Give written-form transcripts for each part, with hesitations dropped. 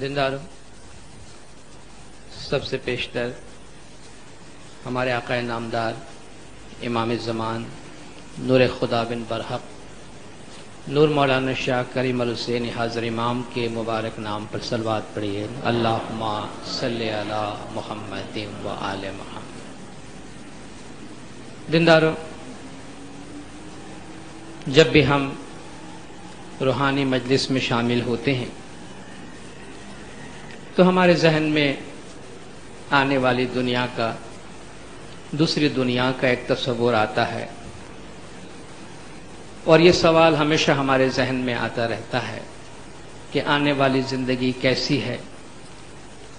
دینداروں، سب سے پیشتر ہمارے آقا نامدار امام زمان نور خدا بن برحق نور مولانا شاہ کریم الحسین حاضر امام کے مبارک نام پر صلوات پڑھیے۔ اللہم صلی علی محمد و آل محمد۔ دینداروں، جب بھی ہم روحانی مجلس میں شامل ہوتے ہیں تو ہمارے ذہن میں آنے والی دنیا کا، دوسری دنیا کا ایک تصور آتا ہے، اور یہ سوال ہمیشہ ہمارے ذہن میں آتا رہتا ہے کہ آنے والی زندگی کیسی ہے،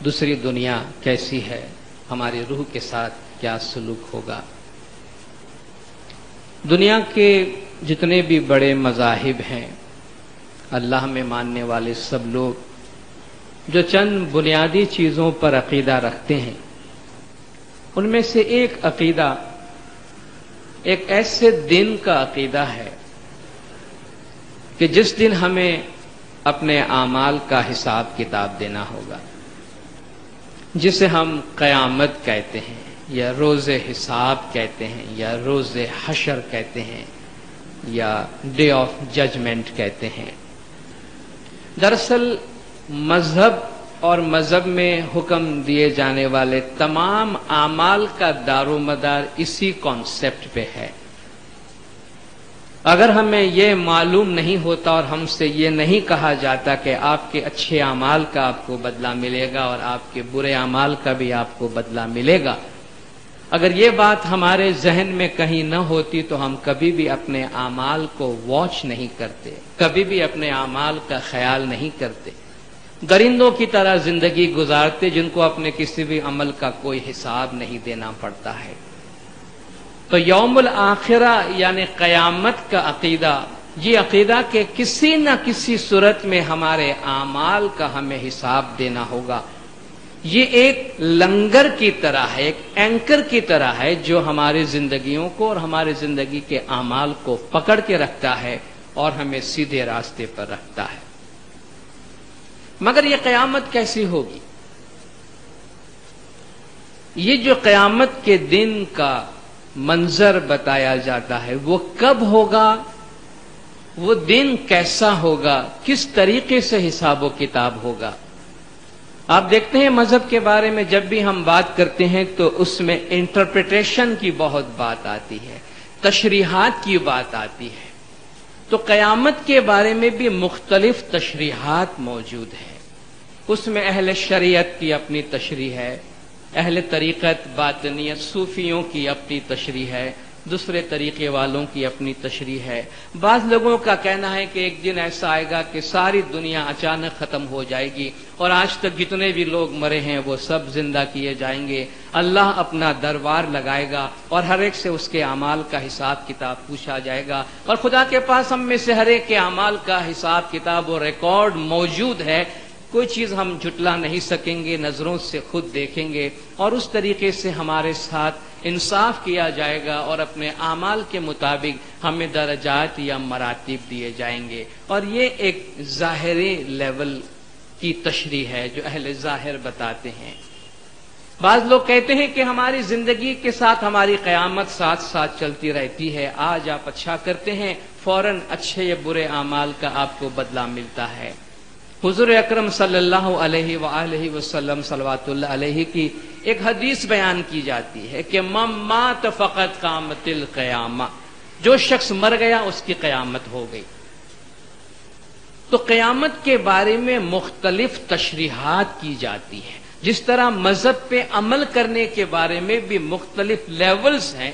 دوسری دنیا کیسی ہے، ہماری روح کے ساتھ کیا سلوک ہوگا۔ دنیا کے جتنے بھی بڑے مذاہب ہیں، اللہ میں ماننے والے سب لوگ جو چند بنیادی چیزوں پر عقیدہ رکھتے ہیں، ان میں سے ایک عقیدہ ایک ایسے دن کا عقیدہ ہے کہ جس دن ہمیں اپنے اعمال کا حساب کتاب دینا ہوگا، جسے ہم قیامت کہتے ہیں یا روز حساب کہتے ہیں یا روز حشر کہتے ہیں یا ڈے آف ججمنٹ کہتے ہیں۔ دراصل مذہب اور مذہب میں حکم دیے جانے والے تمام اعمال کا دار و مدار اسی کانسیپٹ پہ ہے۔ اگر ہمیں یہ معلوم نہیں ہوتا اور ہم سے یہ نہیں کہا جاتا کہ آپ کے اچھے اعمال کا آپ کو بدلہ ملے گا اور آپ کے برے اعمال کا بھی آپ کو بدلہ ملے گا، اگر یہ بات ہمارے ذہن میں کہیں نہ ہوتی تو ہم کبھی بھی اپنے اعمال کو واچ نہیں کرتے، کبھی بھی اپنے اعمال کا خیال نہیں کرتے، درندوں کی طرح زندگی گزارتے جن کو اپنے کسی بھی عمل کا کوئی حساب نہیں دینا پڑتا ہے۔ تو یوم الآخرہ یعنی قیامت کا عقیدہ، یہ عقیدہ کہ کسی نہ کسی صورت میں ہمارے اعمال کا ہمیں حساب دینا ہوگا، یہ ایک لنگر کی طرح ہے، ایک اینکر کی طرح ہے جو ہماری زندگیوں کو اور ہماری زندگی کے اعمال کو پکڑ کے رکھتا ہے اور ہمیں سیدھے راستے پر رکھتا ہے۔ مگر یہ قیامت کیسی ہوگی؟ یہ جو قیامت کے دن کا منظر بتایا جاتا ہے وہ کب ہوگا، وہ دن کیسا ہوگا، کس طریقے سے حساب و کتاب ہوگا؟ آپ دیکھتے ہیں مذہب کے بارے میں جب بھی ہم بات کرتے ہیں تو اس میں انٹرپریٹیشن کی بہت بات آتی ہے، تشریحات کی بات آتی ہے۔ تو قیامت کے بارے میں بھی مختلف تشریحات موجود ہیں۔ اس میں اہل شریعت کی اپنی تشریح ہے، اہل طریقت باطنیت صوفیوں کی اپنی تشریح ہے، دوسرے طریقے والوں کی اپنی تشریح ہے۔ بعض لوگوں کا کہنا ہے کہ ایک دن ایسا آئے گا کہ ساری دنیا اچانک ختم ہو جائے گی اور آج تک جتنے بھی لوگ مرے ہیں وہ سب زندہ کیے جائیں گے، اللہ اپنا دربار لگائے گا اور ہر ایک سے اس کے اعمال کا حساب کتاب پوچھا جائے گا، اور خدا کے پاس ہم میں سے ہر ایک کے اعمال کا حساب کتاب و ریکارڈ موجود ہے، کوئی چیز ہم جھٹلا نہیں سکیں گے، نظروں سے خود دیکھیں گے، اور اس طریقے سے ہمارے ساتھ انصاف کیا جائے گا اور اپنے اعمال کے مطابق ہمیں درجات یا مراتب دیے جائیں گے۔ اور یہ ایک ظاہری لیول کی تشریح ہے جو اہل ظاہر بتاتے ہیں۔ بعض لوگ کہتے ہیں کہ ہماری زندگی کے ساتھ ہماری قیامت ساتھ ساتھ چلتی رہتی ہے، آج آپ اچھا کرتے ہیں فوراً اچھے یا برے اعمال کا آپ کو بدلہ ملتا ہے۔ حضور اکرم صلی اللہ علیہ وآلہ وسلم صلوات اللہ علیہ کی ایک حدیث بیان کی جاتی ہے کہ من مات فقط قامت القیامہ، جو شخص مر گیا اس کی قیامت ہو گئی۔ تو قیامت کے بارے میں مختلف تشریحات کی جاتی ہے، جس طرح مذہب پہ عمل کرنے کے بارے میں بھی مختلف لیولز ہیں۔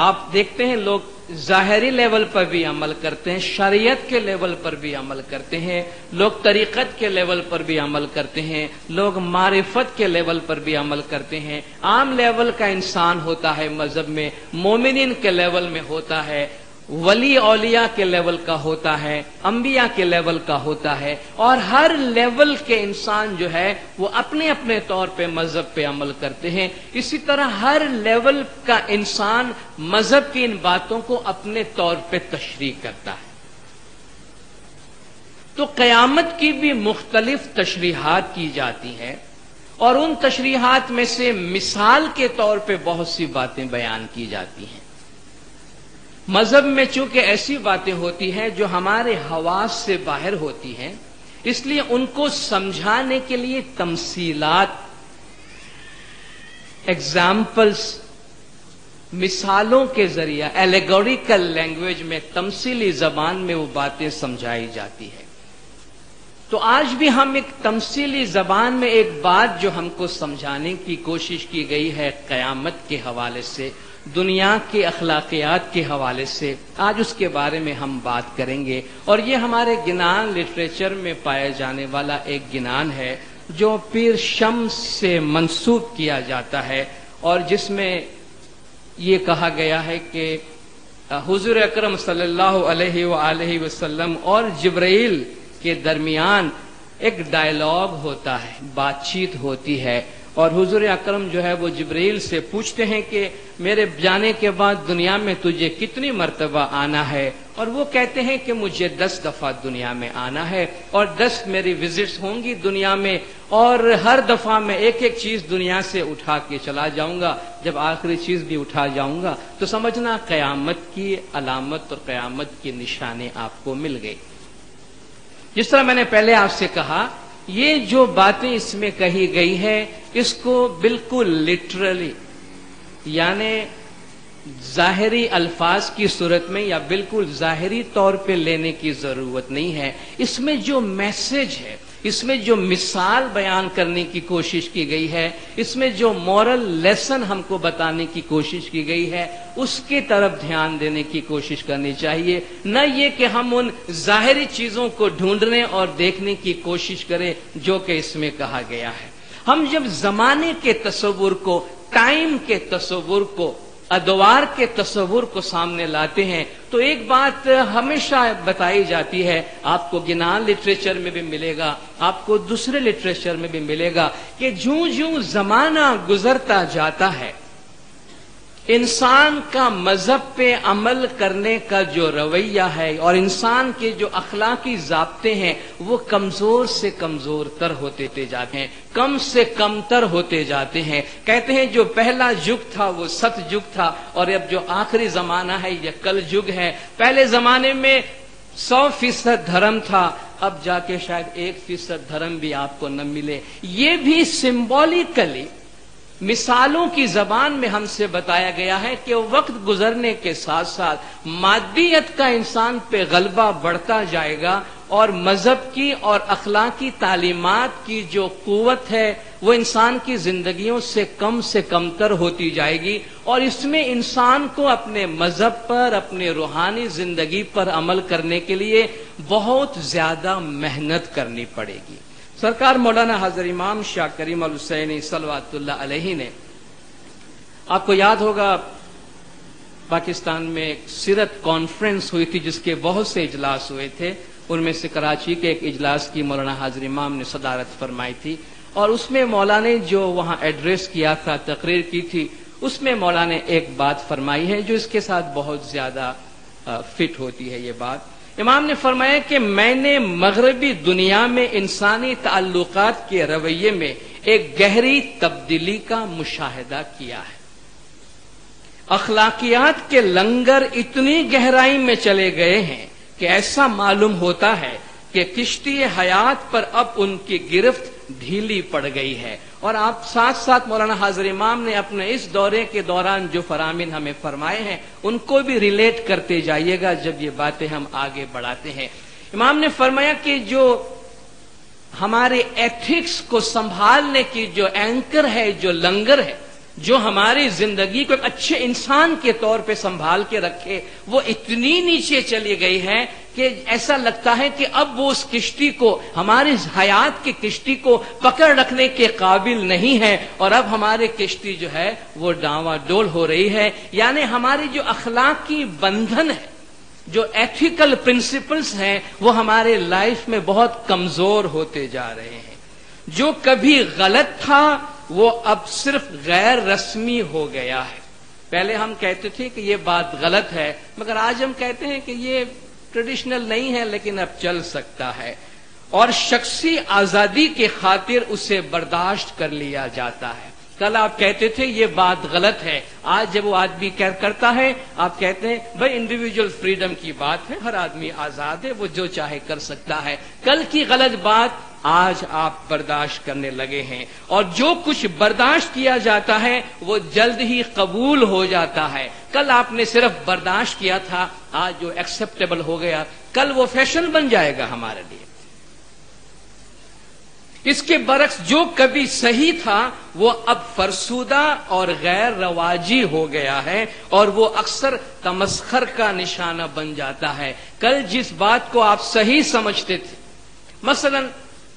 آپ دیکھتے ہیں لوگ ظاہری لیول پر بھی عمل کرتے ہیں، شریعت کے لیول پر بھی عمل کرتے ہیں، لوگ طریقت کے لیول پر بھی عمل کرتے ہیں، لوگ معرفت کے لیول پر بھی عمل کرتے ہیں۔ عام لیول کا انسان ہوتا ہے مذہب میں، مومنین کے لیول میں ہوتا ہے، ولی اولیاء کے لیول کا ہوتا ہے، انبیاء کے لیول کا ہوتا ہے، اور ہر لیول کے انسان جو ہے وہ اپنے اپنے طور پہ مذہب پہ عمل کرتے ہیں۔ اسی طرح ہر لیول کا انسان مذہب کی ان باتوں کو اپنے طور پہ تشریح کرتا ہے۔ تو قیامت کی بھی مختلف تشریحات کی جاتی ہیں، اور ان تشریحات میں سے مثال کے طور پہ بہت سی باتیں بیان کی جاتی ہیں۔ مذہب میں چونکہ ایسی باتیں ہوتی ہیں جو ہمارے حواس سے باہر ہوتی ہیں، اس لیے ان کو سمجھانے کے لیے تمثیلات، ایگزامپلس، مثالوں کے ذریعہ ایلیگوریکل لینگویج میں، تمثیلی زبان میں وہ باتیں سمجھائی جاتی ہے۔ تو آج بھی ہم ایک تمثیلی زبان میں ایک بات جو ہم کو سمجھانے کی کوشش کی گئی ہے قیامت کے حوالے سے، دنیا کے اخلاقیات کے حوالے سے، آج اس کے بارے میں ہم بات کریں گے۔ اور یہ ہمارے گنان لٹریچر میں پائے جانے والا ایک گنان ہے جو پیر شمس سے منسوب کیا جاتا ہے، اور جس میں یہ کہا گیا ہے کہ حضور اکرم صلی اللہ علیہ وآلہ وسلم اور جبرائیل کے درمیان ایک ڈائلاگ ہوتا ہے، بات چیت ہوتی ہے، اور حضور اکرم جو ہے وہ جبرائیل سے پوچھتے ہیں کہ میرے جانے کے بعد دنیا میں تجھے کتنی مرتبہ آنا ہے، اور وہ کہتے ہیں کہ مجھے 10 دفعہ دنیا میں آنا ہے، اور 10 میری وزٹس ہوں گی دنیا میں، اور ہر دفعہ میں ایک ایک چیز دنیا سے اٹھا کے چلا جاؤں گا، جب آخری چیز بھی اٹھا جاؤں گا تو سمجھنا قیامت کی علامت اور قیامت کی نشانے آپ کو مل گئی۔ جس طرح میں نے پہلے آپ سے کہا، یہ جو باتیں اس میں کہی گئی ہے اس کو بالکل لٹرلی، یعنی ظاہری الفاظ کی صورت میں یا بالکل ظاہری طور پہ لینے کی ضرورت نہیں ہے۔ اس میں جو میسج ہے، اس میں جو مثال بیان کرنے کی کوشش کی گئی ہے، اس میں جو مورل لیسن ہم کو بتانے کی کوشش کی گئی ہے، اس کی طرف دھیان دینے کی کوشش کرنی چاہیے، نہ یہ کہ ہم ان ظاہری چیزوں کو ڈھونڈنے اور دیکھنے کی کوشش کریں جو کہ اس میں کہا گیا ہے۔ ہم جب زمانے کے تصور کو، ٹائم کے تصور کو، ادوار کے تصور کو سامنے لاتے ہیں تو ایک بات ہمیشہ بتائی جاتی ہے، آپ کو گنان لٹریچر میں بھی ملے گا، آپ کو دوسرے لٹریچر میں بھی ملے گا، کہ جوں جوں زمانہ گزرتا جاتا ہے انسان کا مذہب پہ عمل کرنے کا جو رویہ ہے اور انسان کے جو اخلاقی ضابطے ہیں وہ کمزور سے کمزور تر ہوتے جاتے ہیں، کم سے کم تر ہوتے جاتے ہیں۔ کہتے ہیں جو پہلا یگ تھا وہ ست یگ تھا، اور اب جو آخری زمانہ ہے یہ کل یگ ہے۔ پہلے زمانے میں 100% دھرم تھا، اب جا کے شاید 1% دھرم بھی آپ کو نہ ملے۔ یہ بھی سمبولیکلی مثالوں کی زبان میں ہم سے بتایا گیا ہے کہ وقت گزرنے کے ساتھ ساتھ مادیت کا انسان پہ غلبہ بڑھتا جائے گا، اور مذہب کی اور اخلاقی تعلیمات کی جو قوت ہے وہ انسان کی زندگیوں سے کم تر ہوتی جائے گی، اور اس میں انسان کو اپنے مذہب پر، اپنے روحانی زندگی پر عمل کرنے کے لیے بہت زیادہ محنت کرنی پڑے گی۔ سرکار مولانا حضرت امام شاہ کریم الحسینی صلوات اللہ علیہ نے، آپ کو یاد ہوگا پاکستان میں ایک سیرت کانفرنس ہوئی تھی جس کے بہت سے اجلاس ہوئے تھے، ان میں سے کراچی کے ایک اجلاس کی مولانا حضرت امام نے صدارت فرمائی تھی، اور اس میں مولانا نے جو وہاں ایڈریس کیا تھا، تقریر کی تھی، اس میں مولانا نے ایک بات فرمائی ہے جو اس کے ساتھ بہت زیادہ فٹ ہوتی ہے۔ یہ بات امام نے فرمایا کہ میں نے مغربی دنیا میں انسانی تعلقات کے رویے میں ایک گہری تبدیلی کا مشاہدہ کیا ہے۔ اخلاقیات کے لنگر اتنی گہرائی میں چلے گئے ہیں کہ ایسا معلوم ہوتا ہے کہ کشتی حیات پر اب ان کی گرفت ڈھیلی پڑ گئی ہے۔ اور آپ ساتھ ساتھ مولانا حضرت امام نے اپنے اس دورے کے دوران جو فرامین ہمیں فرمائے ہیں ان کو بھی ریلیٹ کرتے جائیے گا جب یہ باتیں ہم آگے بڑھاتے ہیں۔ امام نے فرمایا کہ جو ہمارے ایتھکس کو سنبھالنے کی جو اینکر ہے، جو لنگر ہے، جو ہماری زندگی کو ایک اچھے انسان کے طور پہ سنبھال کے رکھے، وہ اتنی نیچے چلی گئی ہے کہ ایسا لگتا ہے کہ اب وہ اس کشتی کو، ہماری حیات کی کشتی کو پکڑ رکھنے کے قابل نہیں ہے، اور اب ہماری کشتی جو ہے وہ ڈاواں ڈول ہو رہی ہے۔ یعنی ہماری جو اخلاقی بندھن ہے، جو ایتھیکل پرنسپلز ہیں، وہ ہمارے لائف میں بہت کمزور ہوتے جا رہے ہیں۔ جو کبھی غلط تھا وہ اب صرف غیر رسمی ہو گیا ہے۔ پہلے ہم کہتے تھے کہ یہ بات غلط ہے، مگر آج ہم کہتے ہیں کہ یہ ٹریڈیشنل نہیں ہے لیکن اب چل سکتا ہے، اور شخصی آزادی کے خاطر اسے برداشت کر لیا جاتا ہے۔ کل آپ کہتے تھے یہ بات غلط ہے، آج جب وہ آدمی کرتا ہے آپ کہتے ہیں بھائی انڈیویجول فریڈم کی بات ہے، ہر آدمی آزاد ہے، وہ جو چاہے کر سکتا ہے۔ کل کی غلط بات آج آپ برداشت کرنے لگے ہیں، اور جو کچھ برداشت کیا جاتا ہے وہ جلد ہی قبول ہو جاتا ہے۔ کل آپ نے صرف برداشت کیا تھا، آج جو ایکسپٹیبل ہو گیا کل وہ فیشن بن جائے گا ہمارے لیے۔ اس کے برعکس جو کبھی صحیح تھا وہ اب فرسودہ اور غیر رواجی ہو گیا ہے، اور وہ اکثر تمسخر کا نشانہ بن جاتا ہے۔ کل جس بات کو آپ صحیح سمجھتے تھے، مثلا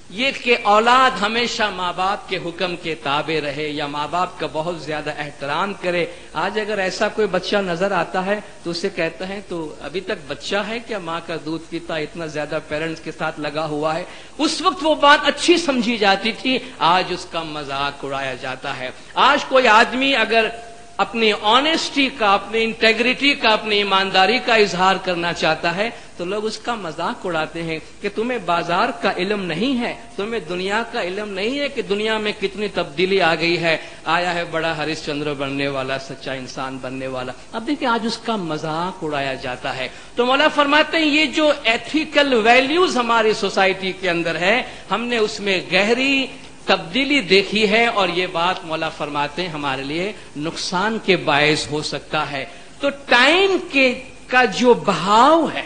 یہ کہ اولاد ہمیشہ ماں باپ کے حکم کے تابع رہے یا ماں باپ کا بہت زیادہ احترام کرے، آج اگر ایسا کوئی بچہ نظر آتا ہے تو اسے کہتا ہے تو ابھی تک بچہ ہے کیا، ماں کا دودھ پیتا، اتنا زیادہ پیرنٹس کے ساتھ لگا ہوا ہے۔ اس وقت وہ بات اچھی سمجھی جاتی تھی، آج اس کا مذاق اڑایا جاتا ہے۔ آج کوئی آدمی اگر اپنی آنےسٹی کا، اپنی انٹیگریٹی کا، اپنی ایمانداری کا اظہار کرنا چاہتا ہے تو لوگ اس کا مذاق اڑاتے ہیں کہ تمہیں بازار کا علم نہیں ہے، تمہیں دنیا کا علم نہیں ہے کہ دنیا میں کتنی تبدیلی آ گئی ہے، آیا ہے بڑا ہریش چندر بننے والا، سچا انسان بننے والا۔ اب دیکھیں آج اس کا مذاق اڑایا جاتا ہے۔ تو مولا فرماتے ہیں یہ جو ایتھیکل ویلیوز ہماری سوسائٹی کے اندر ہے، ہم نے اس میں گہری تبدیلی دیکھی ہے، اور یہ بات مولا فرماتے ہیں ہمارے لیے نقصان کے باعث ہو سکتا ہے۔ تو ٹائم کا جو بہاؤ ہے،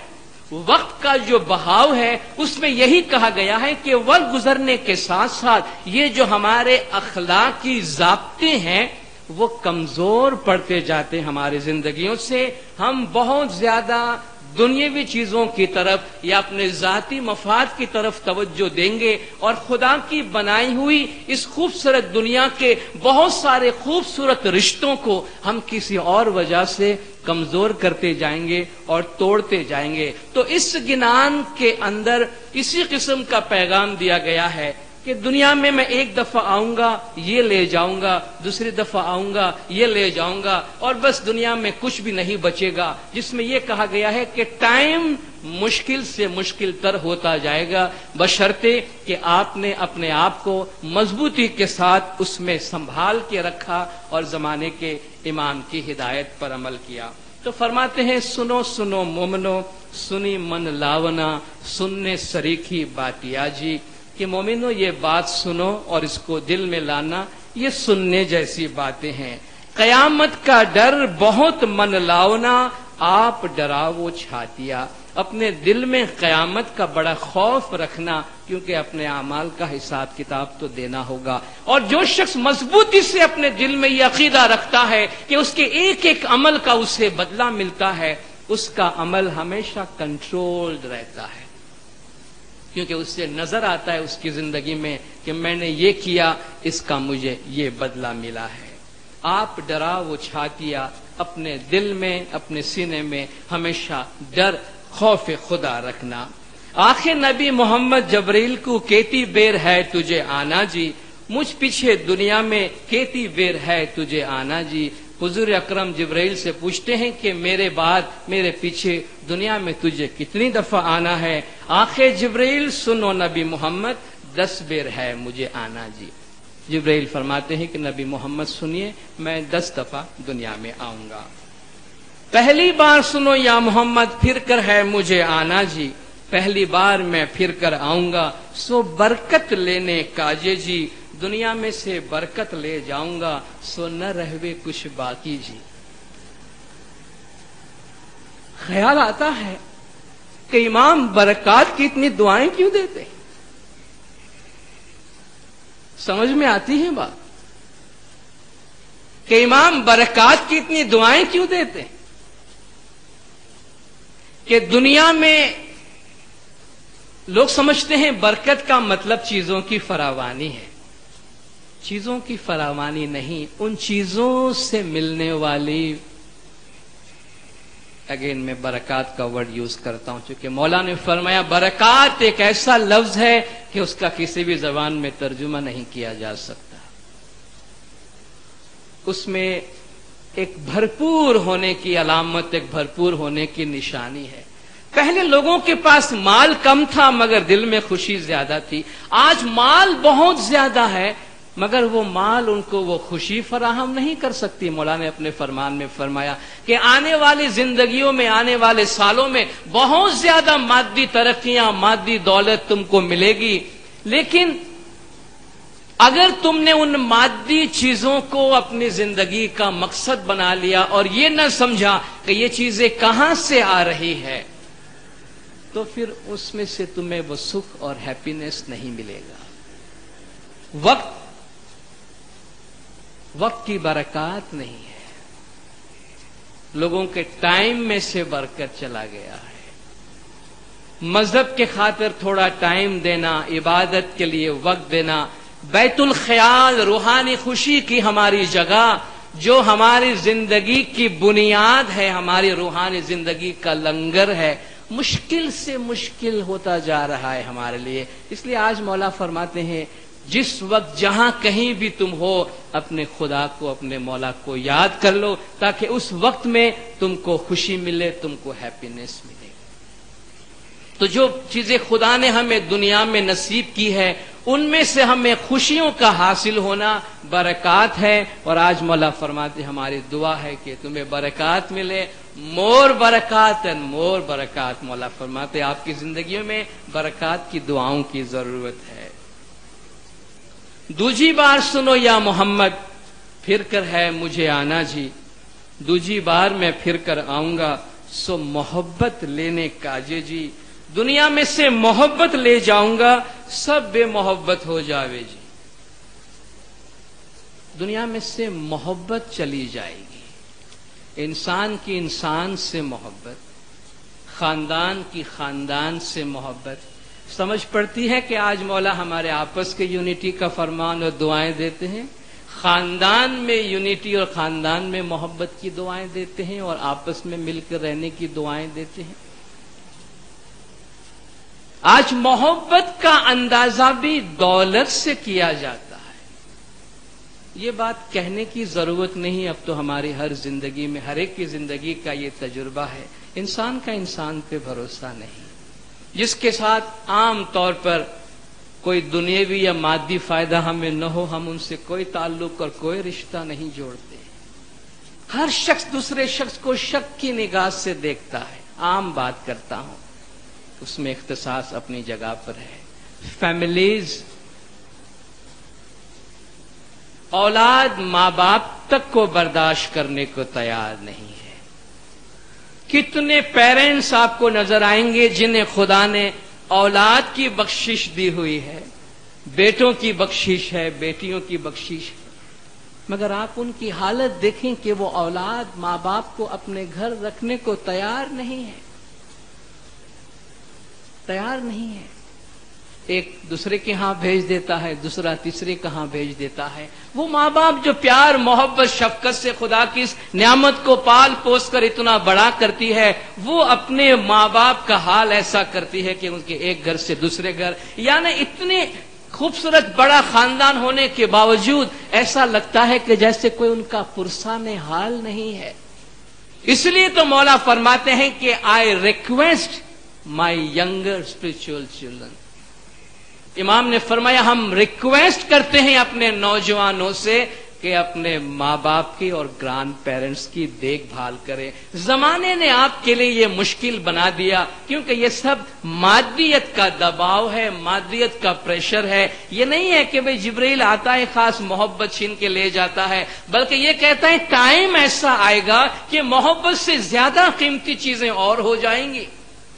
وقت کا جو بہاؤ ہے، اس میں یہی کہا گیا ہے کہ وقت گزرنے کے ساتھ ساتھ یہ جو ہمارے اخلاقی ضابطے ہیں وہ کمزور پڑتے جاتے ہیں ہماری زندگیوں سے۔ ہم بہت زیادہ دنیاوی چیزوں کی طرف یا اپنے ذاتی مفاد کی طرف توجہ دیں گے، اور خدا کی بنائی ہوئی اس خوبصورت دنیا کے بہت سارے خوبصورت رشتوں کو ہم کسی اور وجہ سے کمزور کرتے جائیں گے اور توڑتے جائیں گے۔ تو اس گنان کے اندر اسی قسم کا پیغام دیا گیا ہے کہ دنیا میں ایک دفعہ آؤں گا یہ لے جاؤں گا، دوسری دفعہ آؤں گا یہ لے جاؤں گا، اور بس دنیا میں کچھ بھی نہیں بچے گا، جس میں یہ کہا گیا ہے کہ ٹائم مشکل سے مشکل تر ہوتا جائے گا، بشرطے کہ آپ نے اپنے آپ کو مضبوطی کے ساتھ اس میں سنبھال کے رکھا اور زمانے کے امام کی ہدایت پر عمل کیا۔ تو فرماتے ہیں سنو سنو مومنو، سنی من لاونا، سننے سریکھی باتیا جی، کہ مومنو یہ بات سنو اور اس کو دل میں لانا، یہ سننے جیسی باتیں ہیں۔ قیامت کا ڈر بہت من لاونا، آپ ڈراو چھاتیا، اپنے دل میں قیامت کا بڑا خوف رکھنا، کیونکہ اپنے اعمال کا حساب کتاب تو دینا ہوگا۔ اور جو شخص مضبوطی سے اپنے دل میں یہ عقیدہ رکھتا ہے کہ اس کے ایک ایک عمل کا اسے بدلہ ملتا ہے، اس کا عمل ہمیشہ کنٹرولڈ رہتا ہے، کیونکہ اس سے نظر آتا ہے اس کی زندگی میں کہ میں نے یہ کیا، اس کا مجھے یہ بدلہ ملا ہے۔ آپ ڈرا وہ چھاتیا، اپنے دل میں، اپنے سینے میں ہمیشہ ڈر، خوف خدا رکھنا۔ آخر نبی محمد جبریل کو کیتی بیر ہے تجھے آنا جی، مجھ پیچھے دنیا میں کیتی بیر ہے تجھے آنا جی۔ حضور اکرم جبرائیل سے پوچھتے ہیں کہ میرے بعد، میرے پیچھے دنیا میں تجھے کتنی دفعہ آنا ہے؟ آخر جبرائیل سنو نبی محمد، 10 بیر ہے مجھے آنا جی۔ جبرائیل فرماتے ہیں کہ نبی محمد سنیے، میں 10 دفعہ دنیا میں آؤں گا۔ پہلی بار سنو یا محمد، پھر کر ہے مجھے آنا جی، پہلی بار میں پھر کر آؤں گا، سو برکت لینے کاجے جی، دنیا میں سے برکت لے جاؤں گا، سو نہ رہوے کچھ باقی جی۔ خیال آتا ہے کہ امام برکات کی اتنی دعائیں کیوں دیتے؟ سمجھ میں آتی ہے بات کہ امام برکات کی اتنی دعائیں کیوں دیتے؟ کہ دنیا میں لوگ سمجھتے ہیں برکت کا مطلب چیزوں کی فراوانی ہے، چیزوں کی فراوانی نہیں، ان چیزوں سے ملنے والی، اگین میں برکات کا ورڈ یوز کرتا ہوں چونکہ مولا نے فرمایا برکات ایک ایسا لفظ ہے کہ اس کا کسی بھی زبان میں ترجمہ نہیں کیا جا سکتا۔ اس میں ایک بھرپور ہونے کی علامت، ایک بھرپور ہونے کی نشانی ہے۔ پہلے لوگوں کے پاس مال کم تھا مگر دل میں خوشی زیادہ تھی. آج مال بہت زیادہ ہے مگر وہ مال ان کو وہ خوشی فراہم نہیں کر سکتی. مولانا نے اپنے فرمان میں فرمایا کہ آنے والی زندگیوں میں، آنے والے سالوں میں بہت زیادہ مادی ترقیاں، مادی دولت تم کو ملے گی، لیکن اگر تم نے ان مادی چیزوں کو اپنی زندگی کا مقصد بنا لیا اور یہ نہ سمجھا کہ یہ چیزیں کہاں سے آ رہی ہے، تو پھر اس میں سے تمہیں وہ سکھ اور ہیپینس نہیں ملے گا. وقت کی برکات نہیں ہے، لوگوں کے ٹائم میں سے برکت چلا گیا ہے. مذہب کے خاطر تھوڑا ٹائم دینا، عبادت کے لیے وقت دینا، بیت الخیال روحانی خوشی کی ہماری جگہ جو ہماری زندگی کی بنیاد ہے، ہماری روحانی زندگی کا لنگر ہے، مشکل سے مشکل ہوتا جا رہا ہے ہمارے لیے. اس لیے آج مولا فرماتے ہیں جس وقت جہاں کہیں بھی تم ہو اپنے خدا کو، اپنے مولا کو یاد کر لو تاکہ اس وقت میں تم کو خوشی ملے، تم کو ہیپینس ملے. تو جو چیزیں خدا نے ہمیں دنیا میں نصیب کی ہے ان میں سے ہمیں خوشیوں کا حاصل ہونا برکات ہے. اور آج مولا فرماتے ہماری دعا ہے کہ تمہیں برکات ملے، مور برکات اینڈ مور برکات. مولا فرماتے آپ کی زندگیوں میں برکات کی دعاؤں کی ضرورت ہے. دوجی بار سنو یا محمد، پھر کر ہے مجھے آنا جی. دوجی بار میں پھر کر آؤں گا، سو محبت لینے کاجے جی. دنیا میں سے محبت لے جاؤں گا، سب بے محبت ہو جاوے جی. دنیا میں سے محبت چلی جائے گی. انسان کی انسان سے محبت، خاندان کی خاندان سے محبت. سمجھ پڑتی ہے کہ آج مولا ہمارے آپس کے یونٹی کا فرمان اور دعائیں دیتے ہیں. خاندان میں یونٹی اور خاندان میں محبت کی دعائیں دیتے ہیں اور آپس میں مل کر رہنے کی دعائیں دیتے ہیں. آج محبت کا اندازہ بھی دولت سے کیا جاتا ہے. یہ بات کہنے کی ضرورت نہیں، اب تو ہماری ہر زندگی میں ہر ایک کی زندگی کا یہ تجربہ ہے. انسان کا انسان پہ بھروسہ نہیں. جس کے ساتھ عام طور پر کوئی دنیاوی یا مادی فائدہ ہمیں نہ ہو، ہم ان سے کوئی تعلق اور کوئی رشتہ نہیں جوڑتے. ہر شخص دوسرے شخص کو شک کی نگاہ سے دیکھتا ہے. عام بات کرتا ہوں، اس میں اختصاص اپنی جگہ پر ہے. فیملیز، اولاد ماں باپ تک کو برداشت کرنے کو تیار نہیں ہے. کتنے پیرنٹس آپ کو نظر آئیں گے جنہیں خدا نے اولاد کی بخشش دی ہوئی ہے، بیٹوں کی بخشش ہے، بیٹیوں کی بخشش ہے، مگر آپ ان کی حالت دیکھیں کہ وہ اولاد ماں باپ کو اپنے گھر رکھنے کو تیار نہیں ہے. تیار نہیں ہے. ایک دوسرے کے ہاں بھیج دیتا ہے، دوسرا تیسرے کے ہاں بھیج دیتا ہے. وہ ماں باپ جو پیار محبت شفقت سے خدا کی اس نعمت کو پال پوس کر اتنا بڑا کرتی ہے، وہ اپنے ماں باپ کا حال ایسا کرتی ہے کہ ان کے ایک گھر سے دوسرے گھر، یعنی اتنے خوبصورت بڑا خاندان ہونے کے باوجود ایسا لگتا ہے کہ جیسے کوئی ان کا پرسان حال نہیں ہے. اس لیے تو مولا فرماتے ہیں کہ I request my younger spiritual children. امام نے فرمایا ہم ریکویسٹ کرتے ہیں اپنے نوجوانوں سے کہ اپنے ماں باپ کی اور گرانڈ پیرنٹس کی دیکھ بھال کریں. زمانے نے آپ کے لیے یہ مشکل بنا دیا کیونکہ یہ سب مادیت کا دباؤ ہے، مادیت کا پریشر ہے. یہ نہیں ہے کہ بھئی جبرائیل آتا ہے خاص محبت چھین کے لے جاتا ہے، بلکہ یہ کہتا ہے ٹائم ایسا آئے گا کہ محبت سے زیادہ قیمتی چیزیں اور ہو جائیں گی،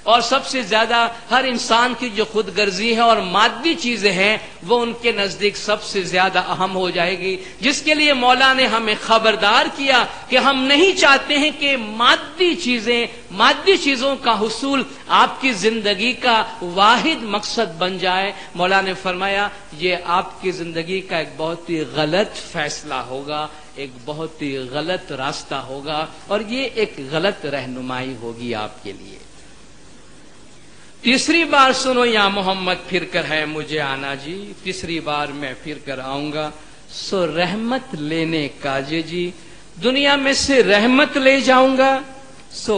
اور سب سے زیادہ ہر انسان کی جو خود غرضی ہے اور مادی چیزیں ہیں وہ ان کے نزدیک سب سے زیادہ اہم ہو جائے گی. جس کے لیے مولا نے ہمیں خبردار کیا کہ ہم نہیں چاہتے ہیں کہ مادی چیزوں کا حصول آپ کی زندگی کا واحد مقصد بن جائے. مولا نے فرمایا یہ آپ کی زندگی کا ایک بہت ہی غلط فیصلہ ہوگا، ایک بہت ہی غلط راستہ ہوگا، اور یہ ایک غلط رہنمائی ہوگی آپ کے لیے. تیسری بار سنو یا محمد پھر کر ہے مجھے آنا جی. تیسری بار میں پھر کر آؤں گا، سو رحمت لینے کاجے جی. دنیا میں سے رحمت لے جاؤں گا، سو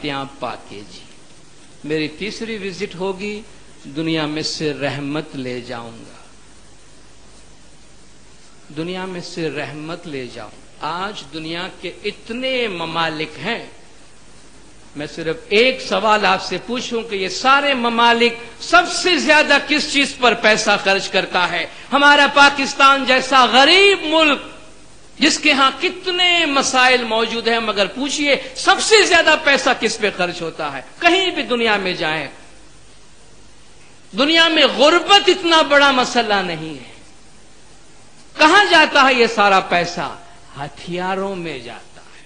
تیاں پاکے جی. میری تیسری وزٹ ہوگی، دنیا میں سے رحمت لے جاؤں گا، دنیا میں سے رحمت لے جاؤں۔ آج دنیا کے اتنے ممالک ہیں، میں صرف ایک سوال آپ سے پوچھوں کہ یہ سارے ممالک سب سے زیادہ کس چیز پر پیسہ خرچ کرتا ہے؟ ہمارا پاکستان جیسا غریب ملک جس کے ہاں کتنے مسائل موجود ہیں، مگر پوچھئے سب سے زیادہ پیسہ کس پہ خرچ ہوتا ہے؟ کہیں بھی دنیا میں جائیں، دنیا میں غربت اتنا بڑا مسئلہ نہیں ہے۔ کہاں جاتا ہے یہ سارا پیسہ؟ ہتھیاروں میں جاتا ہے،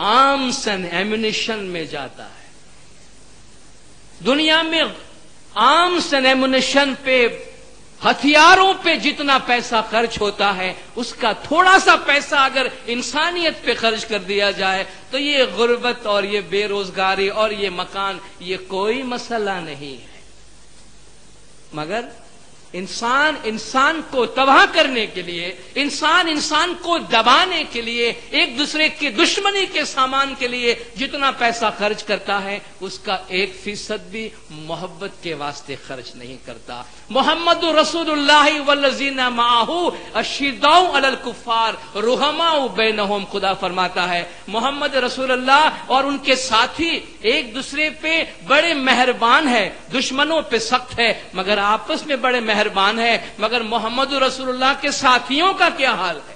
آرمز اینڈ ایمونیشن میں جاتا ہے۔ دنیا میں آرمز اینڈ ایمونیشن پہ، ہتھیاروں پہ جتنا پیسہ خرچ ہوتا ہے، اس کا تھوڑا سا پیسہ اگر انسانیت پہ خرچ کر دیا جائے تو یہ غربت اور یہ بے روزگاری اور یہ مکان یہ کوئی مسئلہ نہیں ہے۔ مگر انسان کو تباہ کرنے کے لیے، انسان کو دبانے کے لیے، ایک دوسرے کی دشمنی کے سامان کے لیے جتنا پیسہ خرچ کرتا ہے، اس کا 1% بھی محبت کے واسطے خرچ نہیں کرتا۔ محمد رسول اللہ والذین معہ اشداء علی الکفار رحماء بینہم، خدا فرماتا ہے محمد رسول اللہ اور ان کے ساتھی ایک دوسرے پہ بڑے مہربان ہیں، دشمنوں پہ سخت ہے مگر آپس میں بڑے مہربان ہے۔ مگر محمد رسول اللہ کے ساتھیوں کا کیا حال ہے؟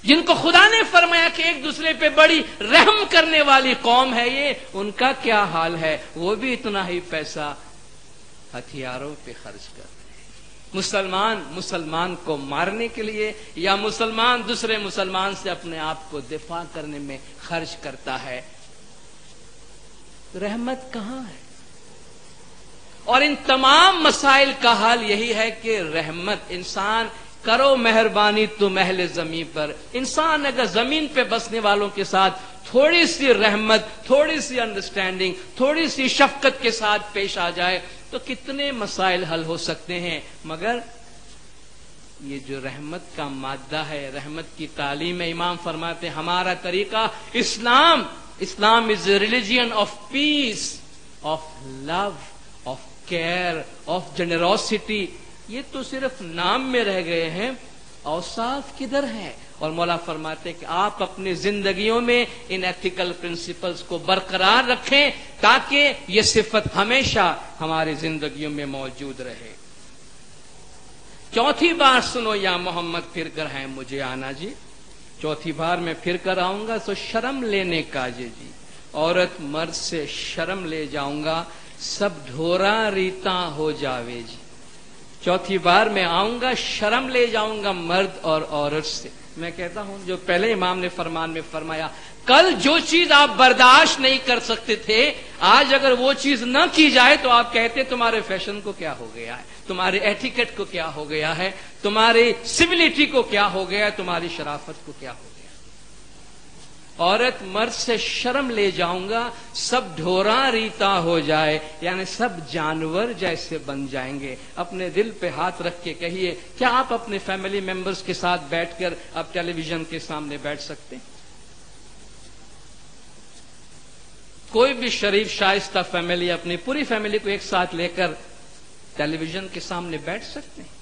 جن کو خدا نے فرمایا کہ ایک دوسرے پہ بڑی رحم کرنے والی قوم ہے یہ، ان کا کیا حال ہے؟ وہ بھی اتنا ہی پیسہ ہتھیاروں پہ خرچ کرتے ہیں۔ مسلمان کو مارنے کے لیے یا مسلمان دوسرے مسلمان سے اپنے آپ کو دفاع کرنے میں خرچ کرتا ہے۔ رحمت کہاں ہے؟ اور ان تمام مسائل کا حل یہی ہے کہ رحمت، انسان کرو مہربانی تم اہل زمین پر۔ انسان اگر زمین پہ بسنے والوں کے ساتھ تھوڑی سی رحمت، تھوڑی سی انڈرسٹینڈنگ، تھوڑی سی شفقت کے ساتھ پیش آ جائے تو کتنے مسائل حل ہو سکتے ہیں۔ مگر یہ جو رحمت کا مادہ ہے، رحمت کی تعلیم ہے، امام فرماتے ہیں ہمارا طریقہ Islam is a religion of peace, of love, of care, of generosity. یہ تو صرف نام میں رہ گئے ہیں، اوصاف کدھر ہیں؟ اور مولا فرماتے ہیں کہ آپ اپنی زندگیوں میں ان ایتھیکل پرنسپلز کو برقرار رکھیں تاکہ یہ صفت ہمیشہ ہماری زندگیوں میں موجود رہے۔ چوتھی بار سنو یا محمد پھر کر ہے مجھے آنا جی، چوتھی بار میں پھر کر آؤں گا تو شرم لینے کا جی، عورت مرد سے شرم لے جاؤں گا، سب ڈھورا ریتا ہو جاوے جی۔ چوتھی بار میں آؤں گا، شرم لے جاؤں گا مرد اور عورت سے۔ میں کہتا ہوں جو پہلے امام نے فرمان میں فرمایا، کل جو چیز آپ برداشت نہیں کر سکتے تھے، آج اگر وہ چیز نہ کی جائے تو آپ کہتے تمہارے فیشن کو کیا ہو گیا ہے، تمہارے ایٹیکیٹ کو کیا ہو گیا ہے، تمہاری سویلٹی کو کیا ہو گیا ہے، تمہاری شرافت کو کیا ہو گیا۔ عورت مرد سے شرم لے جاؤں گا، سب ڈھورا ریتا ہو جائے، یعنی سب جانور جیسے بن جائیں گے۔ اپنے دل پہ ہاتھ رکھ کے کہیے، کیا آپ اپنے فیملی ممبرز کے ساتھ بیٹھ کر اب ٹیلی ویژن کے سامنے بیٹھ سکتے ہیں؟ کوئی بھی شریف شائستہ فیملی اپنی پوری فیملی کو ایک ساتھ لے کر ٹیلی ویژن کے سامنے بیٹھ سکتے ہیں؟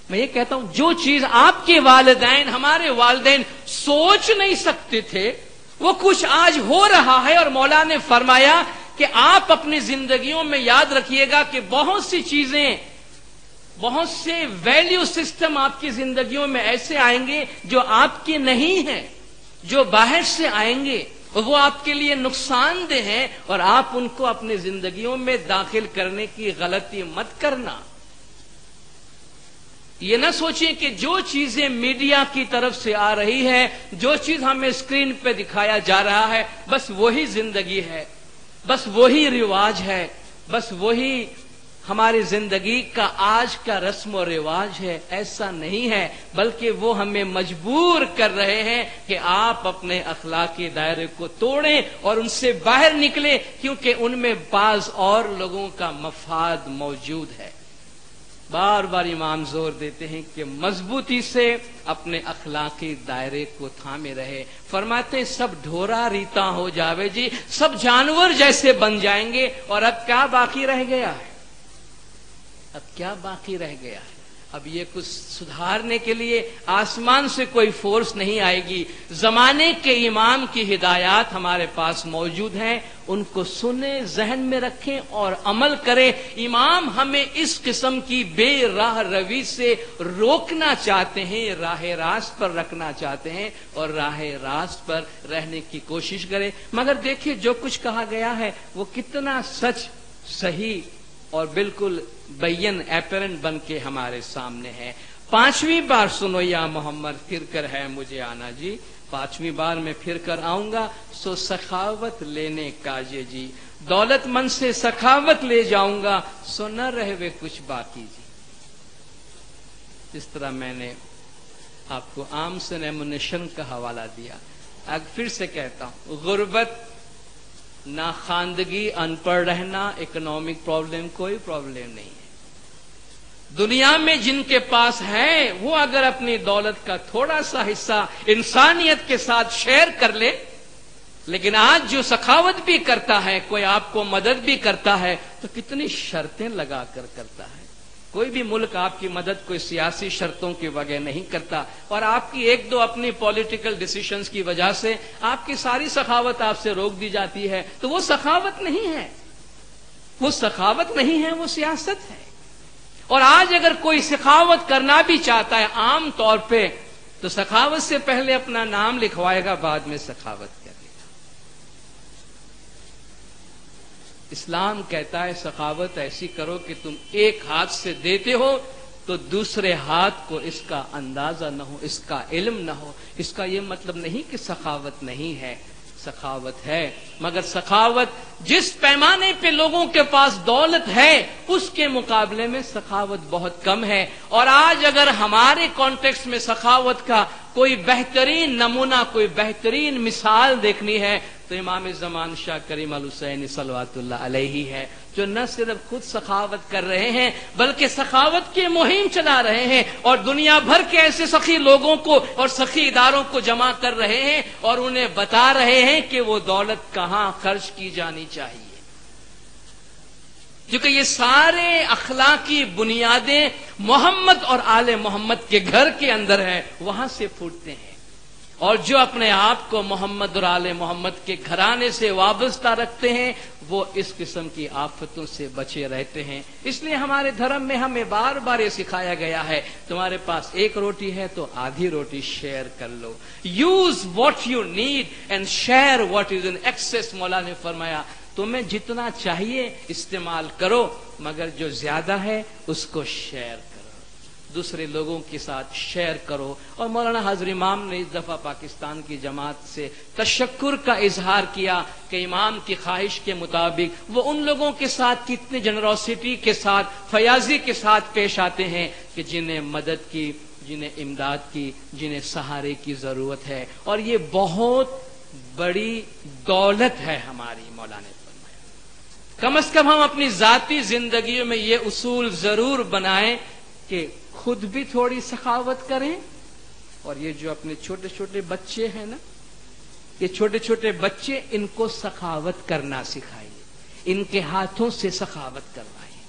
میں یہ کہتا ہوں جو چیز آپ کے والدین، ہمارے والدین سوچ نہیں سکتے تھے وہ کچھ آج ہو رہا ہے، اور مولا نے فرمایا کہ آپ اپنی زندگیوں میں یاد رکھیے گا کہ بہت سی چیزیں، بہت سے ویلیو سسٹم آپ کی زندگیوں میں ایسے آئیں گے جو آپ کے نہیں ہیں، جو باہر سے آئیں گے وہ آپ کے لیے نقصان دہ ہیں، اور آپ ان کو اپنی زندگیوں میں داخل کرنے کی غلطی مت کرنا۔ یہ نہ سوچیں کہ جو چیزیں میڈیا کی طرف سے آ رہی ہے، جو چیز ہمیں اسکرین پہ دکھایا جا رہا ہے، بس وہی زندگی ہے، بس وہی رواج ہے، بس وہی ہماری زندگی کا آج کا رسم و رواج ہے۔ ایسا نہیں ہے، بلکہ وہ ہمیں مجبور کر رہے ہیں کہ آپ اپنے اخلاقی دائرے کو توڑیں اور ان سے باہر نکلیں، کیونکہ ان میں بعض اور لوگوں کا مفاد موجود ہے، بار بار امام زور دیتے ہیں کہ مضبوطی سے اپنے اخلاقی دائرے کو تھامے رہے. فرماتے ہیں سب ڈھورا ریتا ہو جاوے جی، سب جانور جیسے بن جائیں گے، اور اب کیا باقی رہ گیا ہے؟ اب کیا باقی رہ گیا ہے؟ اب یہ کچھ سدھارنے کے لیے آسمان سے کوئی فورس نہیں آئے گی. زمانے کے امام کی ہدایات ہمارے پاس موجود ہیں، ان کو سنیں، ذہن میں رکھیں اور عمل کریں. امام ہمیں اس قسم کی بے راہ روی سے روکنا چاہتے ہیں، راہ راست پر رکھنا چاہتے ہیں، اور راہ راست پر رہنے کی کوشش کریں. مگر دیکھیے جو کچھ کہا گیا ہے وہ کتنا سچ، صحیح اور بالکل بین ایپرنٹ بن کے ہمارے سامنے ہے. 5ویں بار سنو یا محمد پھر کر ہے مجھے آنا جی، 5ویں بار میں پھر کر آؤں گا سو سخاوت لینے کا یہ جی، دولت مند سے سخاوت لے جاؤں گا سو نہ رہے کچھ باقی جی. اس طرح میں نے آپ کو عام سے نیمونیشن کا حوالہ دیا. اب پھر سے کہتا ہوں، غربت، ناخواندگی، ان پڑھ رہنا، اکنامک پرابلم کوئی پرابلم نہیں ہے. دنیا میں جن کے پاس ہے وہ اگر اپنی دولت کا تھوڑا سا حصہ انسانیت کے ساتھ شیئر کر لے. لیکن آج جو سخاوت بھی کرتا ہے، کوئی آپ کو مدد بھی کرتا ہے تو کتنی شرطیں لگا کر کرتا ہے. کوئی بھی ملک آپ کی مدد کوئی سیاسی شرطوں کے بغیر نہیں کرتا، اور آپ کی ایک دو اپنی پولیٹیکل ڈیسیشنز کی وجہ سے آپ کی ساری سخاوت آپ سے روک دی جاتی ہے. تو وہ سخاوت نہیں ہے، وہ سخاوت نہیں ہے، وہ سیاست ہے. اور آج اگر کوئی سخاوت کرنا بھی چاہتا ہے عام طور پہ تو سخاوت سے پہلے اپنا نام لکھوائے گا، بعد میں سخاوت کرے گا. اسلام کہتا ہے سخاوت ایسی کرو کہ تم ایک ہاتھ سے دیتے ہو تو دوسرے ہاتھ کو اس کا اندازہ نہ ہو، اس کا علم نہ ہو. اس کا یہ مطلب نہیں کہ سخاوت نہیں ہے، سخاوت ہے. مگر سخاوت جس پیمانے پہ لوگوں کے پاس دولت ہے اس کے مقابلے میں سخاوت بہت کم ہے. اور آج اگر ہمارے کانٹیکسٹ میں سخاوت کا کوئی بہترین نمونہ، کوئی بہترین مثال دیکھنی ہے تو امام زمان شاہ کریم الحسین صلوات اللہ علیہ ہے، جو نہ صرف خود سخاوت کر رہے ہیں بلکہ سخاوت کی مہم چلا رہے ہیں، اور دنیا بھر کے ایسے سخی لوگوں کو اور سخی اداروں کو جمع کر رہے ہیں اور انہیں بتا رہے ہیں کہ وہ دولت کہاں خرچ کی جانی چاہیے. کیونکہ یہ سارے اخلاقی بنیادیں محمد اور آل محمد کے گھر کے اندر ہے، وہاں سے پھوٹتے ہیں. اور جو اپنے آپ کو محمد اور آل محمد کے گھرانے سے وابستہ رکھتے ہیں وہ اس قسم کی آفتوں سے بچے رہتے ہیں. اس لیے ہمارے دھرم میں ہمیں بار بار یہ سکھایا گیا ہے، تمہارے پاس ایک روٹی ہے تو آدھی روٹی شیئر کر لو. Use what you need and share what is in excess. مولا نے فرمایا تمہیں جتنا چاہیے استعمال کرو، مگر جو زیادہ ہے اس کو شیئر کرو، دوسرے لوگوں کے ساتھ شیئر کرو. اور مولانا حضرت امام نے اس دفعہ پاکستان کی جماعت سے تشکر کا اظہار کیا کہ امام کی خواہش کے مطابق وہ ان لوگوں کے ساتھ کتنے جنروسٹی کے ساتھ، فیاضی کے ساتھ پیش آتے ہیں کہ جنہیں مدد کی، جنہیں امداد کی، جنہیں سہارے کی ضرورت ہے. اور یہ بہت بڑی دولت ہے ہماری. مولانا نے فرمایا کم از کم ہم اپنی ذاتی زندگیوں میں یہ اصول ضرور بنائیں کہ خود بھی تھوڑی سخاوت کریں، اور یہ جو اپنے چھوٹے چھوٹے بچے ہیں نا، یہ چھوٹے چھوٹے بچے، ان کو سخاوت کرنا سکھائیے، ان کے ہاتھوں سے سخاوت کروائیے،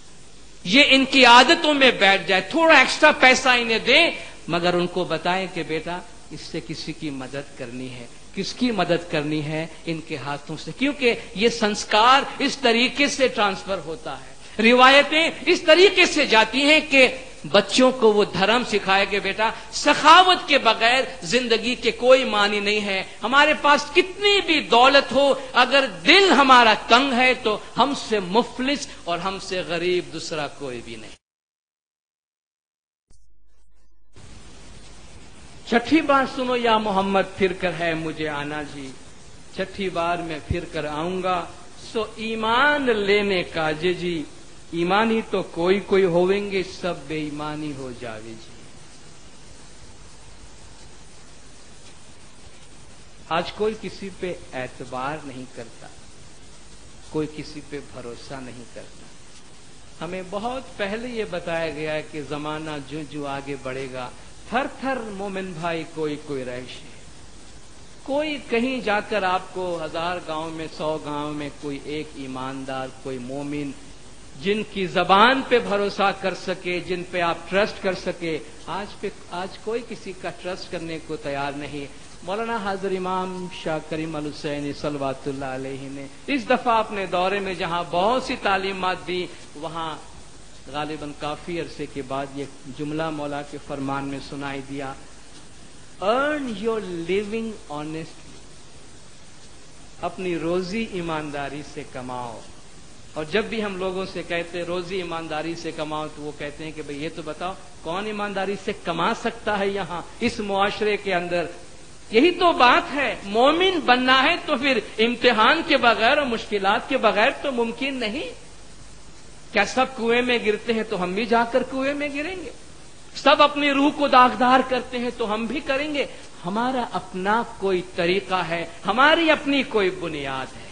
یہ ان کی عادتوں میں بیٹھ جائے. تھوڑا ایکسٹرا پیسہ انہیں دیں مگر ان کو بتائیں کہ بیٹا اس سے کسی کی مدد کرنی ہے. کس کی مدد کرنی ہے؟ ان کے ہاتھوں سے. کیونکہ یہ سنسکار اس طریقے سے ٹرانسفر ہوتا ہے، روایتیں اس طریقے سے جاتی ہیں کہ بچوں کو وہ دھرم سکھائے کہ بیٹا سخاوت کے بغیر زندگی کے کوئی معنی نہیں ہے. ہمارے پاس کتنی بھی دولت ہو، اگر دل ہمارا تنگ ہے تو ہم سے مفلس اور ہم سے غریب دوسرا کوئی بھی نہیں. چھٹی بار سنو یا محمد پھر کر ہے مجھے آنا جی، چھٹی بار میں پھر کر آؤں گا سو ایمان لینے کا جی. ایمانی تو کوئی کوئی ہوئیں گے، سب بے ایمانی ہو جاوے جی. آج کوئی کسی پہ اعتبار نہیں کرتا، کوئی کسی پہ بھروسہ نہیں کرتا. ہمیں بہت پہلے یہ بتایا گیا ہے کہ زمانہ جو جو آگے بڑھے گا، تھر تھر مومن بھائی کوئی کوئی رہش ہے. کوئی کہیں جا کر آپ کو 1000 گاؤں میں 100 گاؤں میں کوئی ایک ایماندار، کوئی مومن جن کی زبان پہ بھروسہ کر سکے، جن پہ آپ ٹرسٹ کر سکے، آج کوئی کسی کا ٹرسٹ کرنے کو تیار نہیں. مولانا حاضر امام شاہ کریم الحسینی صلوات اللہ علیہ نے اس دفعہ اپنے دورے میں جہاں بہت سی تعلیمات دی، وہاں غالباً کافی عرصے کے بعد یہ جملہ مولا کے فرمان میں سنائی دیا، ارن یور لیونگ آنیسٹلی، اپنی روزی ایمانداری سے کماؤ. اور جب بھی ہم لوگوں سے کہتے ہیں روزی ایمانداری سے کماؤ، تو وہ کہتے ہیں کہ بھئی یہ تو بتاؤ کون ایمانداری سے کما سکتا ہے یہاں اس معاشرے کے اندر. یہی تو بات ہے، مومن بننا ہے تو پھر امتحان کے بغیر اور مشکلات کے بغیر تو ممکن نہیں. کیا سب کنویں میں گرتے ہیں تو ہم بھی جا کر کنویں میں گریں گے؟ سب اپنی روح کو داغدار کرتے ہیں تو ہم بھی کریں گے؟ ہمارا اپنا کوئی طریقہ ہے، ہماری اپنی کوئی بنیاد ہے.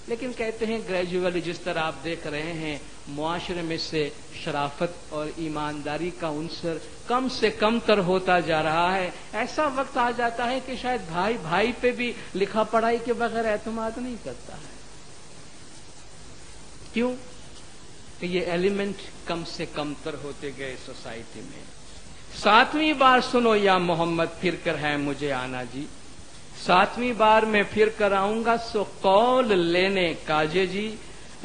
لیکن کہتے ہیں گریجولی جس طرح آپ دیکھ رہے ہیں معاشرے میں سے شرافت اور ایمانداری کا عنصر کم سے کم تر ہوتا جا رہا ہے. ایسا وقت آ جاتا ہے کہ شاید بھائی بھائی پہ بھی لکھا پڑھائی کے بغیر اعتماد نہیں کرتا ہے. کیوں؟ کہ یہ ایلیمنٹ کم سے کم تر ہوتے گئے سوسائٹی میں. 7ویں بار سنو یا محمد پھر کر ہے مجھے آنا جی، 7ویں بار میں پھر کر آؤں گا سو قول لینے کاجے جی،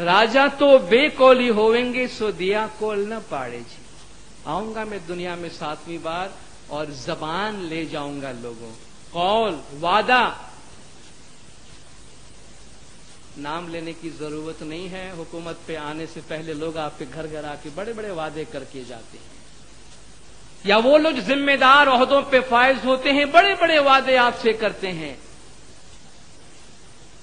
راجا تو بے قولی ہوئیں گے سو دیا قول نہ پاڑے جی. آؤں گا میں دنیا میں 7ویں بار اور زبان لے جاؤں گا لوگوں. قول، وعدہ، نام لینے کی ضرورت نہیں ہے. حکومت پہ آنے سے پہلے لوگ آپ کے گھر گھر آ کے بڑے بڑے وعدے کر کے جاتے ہیں، یا وہ لوگ ذمہ دار عہدوں پہ فائز ہوتے ہیں بڑے بڑے وعدے آپ سے کرتے ہیں.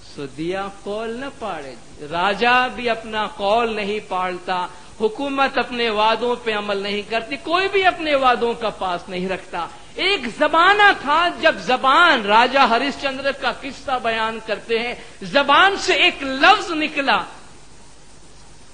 سو دیا قول نہ پاڑے جی، راجا بھی اپنا قول نہیں پالتا، حکومت اپنے وعدوں پہ عمل نہیں کرتی، کوئی بھی اپنے وعدوں کا پاس نہیں رکھتا. ایک زمانہ تھا جب زبان، راجا ہریش چندر کا قصہ بیان کرتے ہیں، زبان سے ایک لفظ نکلا.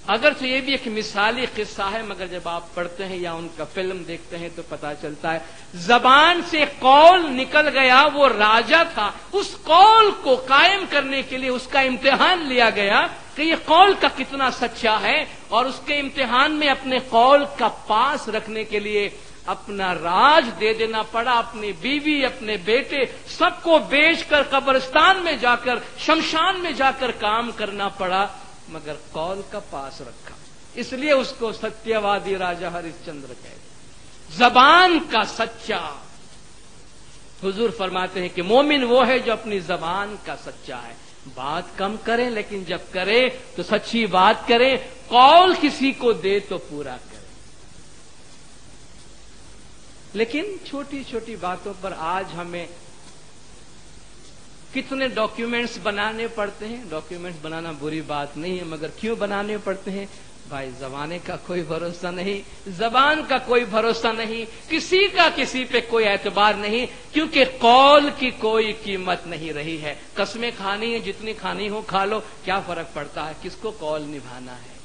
اگرچہ یہ بھی ایک مثالی قصہ ہے، مگر جب آپ پڑھتے ہیں یا ان کا فلم دیکھتے ہیں تو پتا چلتا ہے زبان سے قول نکل گیا. وہ راجا تھا، اس قول کو قائم کرنے کے لیے اس کا امتحان لیا گیا کہ یہ قول کا کتنا سچا ہے، اور اس کے امتحان میں اپنے قول کا پاس رکھنے کے لیے اپنا راج دے دینا پڑا. اپنی بیوی، اپنے بیٹے سب کو بیچ کر قبرستان میں جا کر، شمشان میں جا کر کام کرنا پڑا، مگر قول کا پاس رکھا. اس لیے اس کو ستیہ راجا ہریش چندر کہتے. زبان کا سچا. حضور فرماتے ہیں کہ مومن وہ ہے جو اپنی زبان کا سچا ہے. بات کم کرے لیکن جب کرے تو سچی بات کرے، قول کسی کو دے تو پورا کرے. لیکن چھوٹی چھوٹی باتوں پر آج ہمیں کتنے ڈاکیومنٹس بنانے پڑتے ہیں. ڈاکیومنٹس بنانا بری بات نہیں ہے، مگر کیوں بنانے پڑتے ہیں؟ بھائی زمانے کا کوئی بھروسہ نہیں، زبان کا کوئی بھروسہ نہیں، کسی کا کسی پہ کوئی اعتبار نہیں، کیونکہ قول کی کوئی قیمت نہیں رہی ہے. قسمیں کھانی ہے، جتنی کھانی ہو کھا لو، کیا فرق پڑتا ہے؟ کس کو قول نبھانا ہے،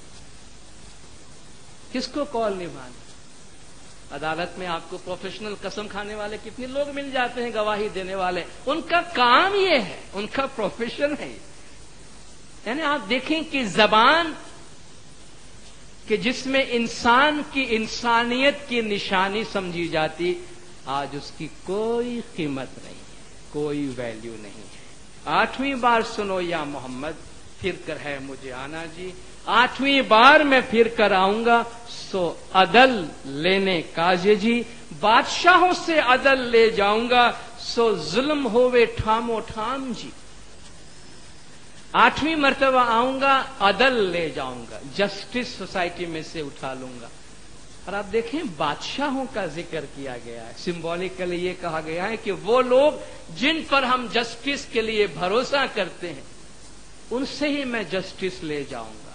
کس کو قول نبھانا. عدالت میں آپ کو پروفیشنل قسم کھانے والے کتنے لوگ مل جاتے ہیں، گواہی دینے والے. ان کا کام یہ ہے، ان کا پروفیشن ہے. یعنی آپ دیکھیں کہ زبان کہ جس میں انسان کی انسانیت کی نشانی سمجھی جاتی، آج اس کی کوئی قیمت نہیں ہے، کوئی ویلیو نہیں ہے. 8ویں بار سنو یا محمد پھر کر ہے مجھے آنا جی، 8ویں بار میں پھر کر آؤں گا سو عدل لینے کاجے جی، بادشاہوں سے عدل لے جاؤں گا سو ظلم ہوئے ٹھامو ٹھام جی. 8ویں مرتبہ آؤں گا، عدل لے جاؤں گا، جسٹس سوسائٹی میں سے اٹھا لوں گا. اور آپ دیکھیں بادشاہوں کا ذکر کیا گیا ہے، سمبولیکلی یہ کہا گیا ہے کہ وہ لوگ جن پر ہم جسٹس کے لیے بھروسہ کرتے ہیں ان سے ہی میں جسٹس لے جاؤں گا.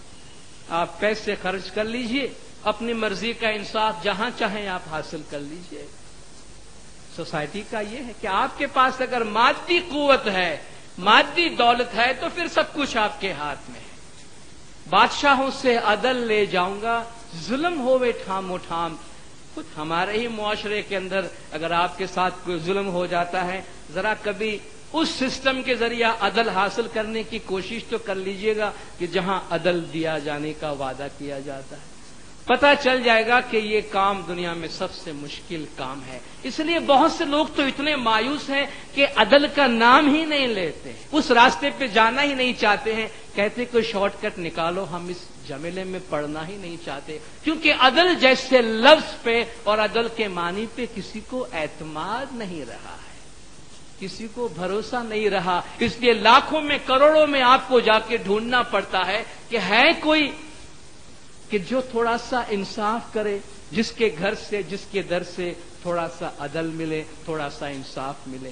آپ پیسے خرچ کر لیجئے، اپنی مرضی کا انصاف جہاں چاہیں آپ حاصل کر لیجئے. سوسائٹی کا یہ ہے کہ آپ کے پاس اگر مادی قوت ہے، مادی دولت ہے، تو پھر سب کچھ آپ کے ہاتھ میں ہے. بادشاہوں سے عدل لے جاؤں گا، ظلم ہوئے ٹھام و ٹھام. خود ہمارے ہی معاشرے کے اندر اگر آپ کے ساتھ کوئی ظلم ہو جاتا ہے، ذرا کبھی اس سسٹم کے ذریعہ عدل حاصل کرنے کی کوشش تو کر لیجئے گا کہ جہاں عدل دیا جانے کا وعدہ کیا جاتا ہے. پتہ چل جائے گا کہ یہ کام دنیا میں سب سے مشکل کام ہے. اس لیے بہت سے لوگ تو اتنے مایوس ہیں کہ عدل کا نام ہی نہیں لیتے، اس راستے پہ جانا ہی نہیں چاہتے ہیں. کہتے کوئی شارٹ کٹ نکالو، ہم اس جمیلے میں پڑنا ہی نہیں چاہتے، کیونکہ عدل جیسے لفظ پہ اور عدل کے معنی پہ کسی کو اعتماد نہیں رہا ہے، کسی کو بھروسہ نہیں رہا. اس لیے لاکھوں میں کروڑوں میں آپ کو جا کے ڈھونڈنا پڑتا ہے کہ ہے کوئی کہ جو تھوڑا سا انصاف کرے، جس کے گھر سے، جس کے در سے تھوڑا سا عدل ملے، تھوڑا سا انصاف ملے.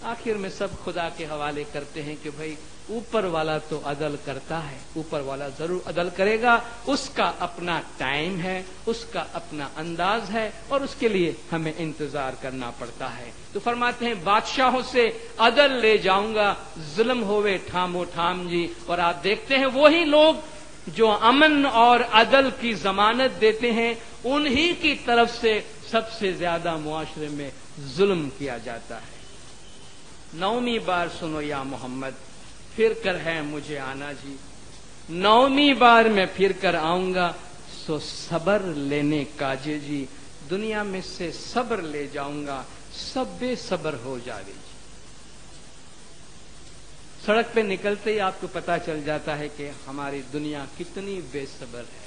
آخر میں سب خدا کے حوالے کرتے ہیں کہ بھائی اوپر والا تو عدل کرتا ہے، اوپر والا ضرور عدل کرے گا. اس کا اپنا ٹائم ہے، اس کا اپنا انداز ہے، اور اس کے لیے ہمیں انتظار کرنا پڑتا ہے. تو فرماتے ہیں بادشاہوں سے عدل لے جاؤں گا، ظلم ہوئے ٹھام و ٹھام. جی، اور آپ دیکھتے ہیں وہی لوگ جو امن اور عدل کی ضمانت دیتے ہیں، انہی کی طرف سے سب سے زیادہ معاشرے میں ظلم کیا جاتا ہے. 9ویں بار سنو یا محمد، پھر کر ہے مجھے آنا. جی، 9ویں بار میں پھر کر آؤں گا، سو صبر لینے کاجے. جی، دنیا میں سے صبر لے جاؤں گا، سب بے صبر ہو جاوے. جی، سڑک پہ نکلتے ہی آپ کو پتا چل جاتا ہے کہ ہماری دنیا کتنی بے صبر ہے.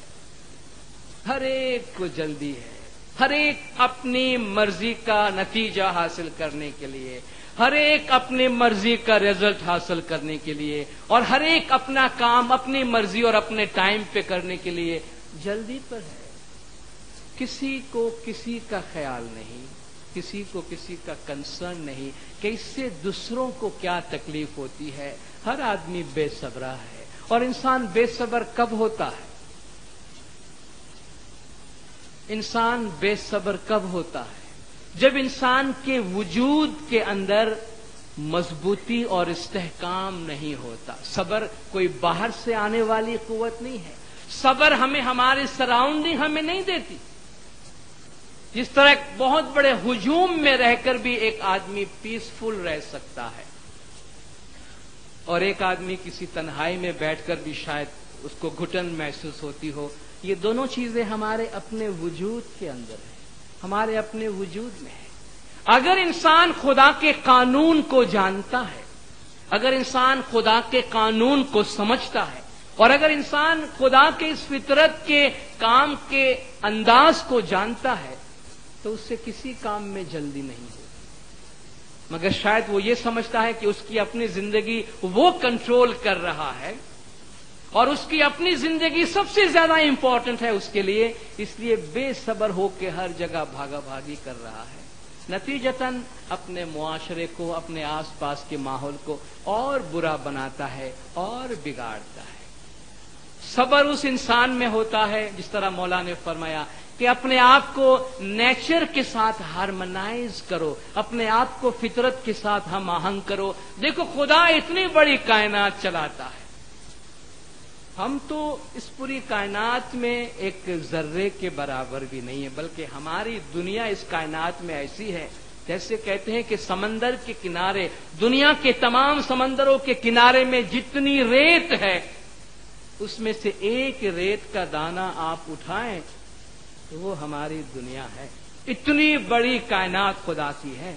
ہر ایک کو جلدی ہے، ہر ایک اپنی مرضی کا نتیجہ حاصل کرنے کے لیے، ہر ایک اپنی مرضی کا رزلٹ حاصل کرنے کے لیے، اور ہر ایک اپنا کام اپنی مرضی اور اپنے ٹائم پہ کرنے کے لیے جلدی پر ہے. کسی کو کسی کا خیال نہیں، کسی کو کسی کا کنسرن نہیں کہ اس سے دوسروں کو کیا تکلیف ہوتی ہے. ہر آدمی بے صبرا ہے. اور انسان بے صبر کب ہوتا ہے؟ انسان بے صبر کب ہوتا ہے؟ جب انسان کے وجود کے اندر مضبوطی اور استحکام نہیں ہوتا. صبر کوئی باہر سے آنے والی قوت نہیں ہے. صبر ہمیں ہمارے سراؤنڈنگ ہمیں نہیں دیتی. جس طرح ایک بہت بڑے ہجوم میں رہ کر بھی ایک آدمی پیسفل رہ سکتا ہے، اور ایک آدمی کسی تنہائی میں بیٹھ کر بھی شاید اس کو گھٹن محسوس ہوتی ہو. یہ دونوں چیزیں ہمارے اپنے وجود کے اندر ہیں، ہمارے اپنے وجود میں ہے. اگر انسان خدا کے قانون کو جانتا ہے، اگر انسان خدا کے قانون کو سمجھتا ہے، اور اگر انسان خدا کے اس فطرت کے کام کے انداز کو جانتا ہے، تو اس سے کسی کام میں جلدی نہیں ہوتی. مگر شاید وہ یہ سمجھتا ہے کہ اس کی اپنی زندگی وہ کنٹرول کر رہا ہے، اور اس کی اپنی زندگی سب سے زیادہ امپورٹنٹ ہے اس کے لیے، اس لیے بے صبر ہو کے ہر جگہ بھاگا بھاگی کر رہا ہے. نتیجتاً اپنے معاشرے کو، اپنے آس پاس کے ماحول کو اور برا بناتا ہے اور بگاڑتا ہے. صبر اس انسان میں ہوتا ہے، جس طرح مولا نے فرمایا کہ اپنے آپ کو نیچر کے ساتھ ہارمنائز کرو، اپنے آپ کو فطرت کے ساتھ ہم آہنگ کرو. دیکھو خدا اتنی بڑی کائنات چلاتا ہے، ہم تو اس پوری کائنات میں ایک ذرے کے برابر بھی نہیں ہے، بلکہ ہماری دنیا اس کائنات میں ایسی ہے جیسے کہتے ہیں کہ سمندر کے کنارے، دنیا کے تمام سمندروں کے کنارے میں جتنی ریت ہے، اس میں سے ایک ریت کا دانہ آپ اٹھائیں تو وہ ہماری دنیا ہے. اتنی بڑی کائنات خدا کی ہے.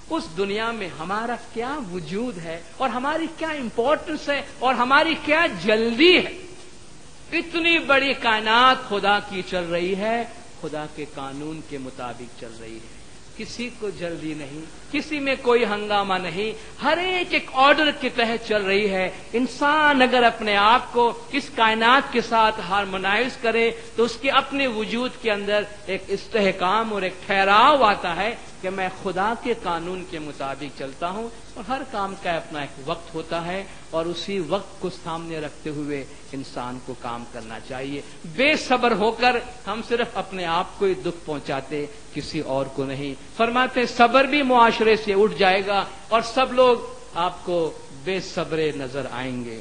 اس دنیا میں ہمارا کیا وجود ہے، اور ہماری کیا امپورٹنس ہے، اور ہماری کیا جلدی ہے. اتنی بڑی کائنات خدا کی چل رہی ہے، خدا کے قانون کے مطابق چل رہی ہے. کسی کو جلدی نہیں، کسی میں کوئی ہنگامہ نہیں، ہر ایک آرڈر کے تحت چل رہی ہے. انسان اگر اپنے آپ کو اس کائنات کے ساتھ ہارمونائز کرے تو اس کے اپنے وجود کے اندر ایک استحکام اور ایک ٹھہراؤ آتا ہے کہ میں خدا کے قانون کے مطابق چلتا ہوں. اور ہر کام کا اپنا ایک وقت ہوتا ہے، اور اسی وقت کو سامنے رکھتے ہوئے انسان کو کام کرنا چاہیے. بے صبر ہو کر ہم صرف اپنے آپ کو ہی دکھ پہنچاتے، کسی اور کو نہیں. فرماتے صبر بھی معاشرے سے اٹھ جائے گا، اور سب لوگ آپ کو بے صبرے نظر آئیں گے.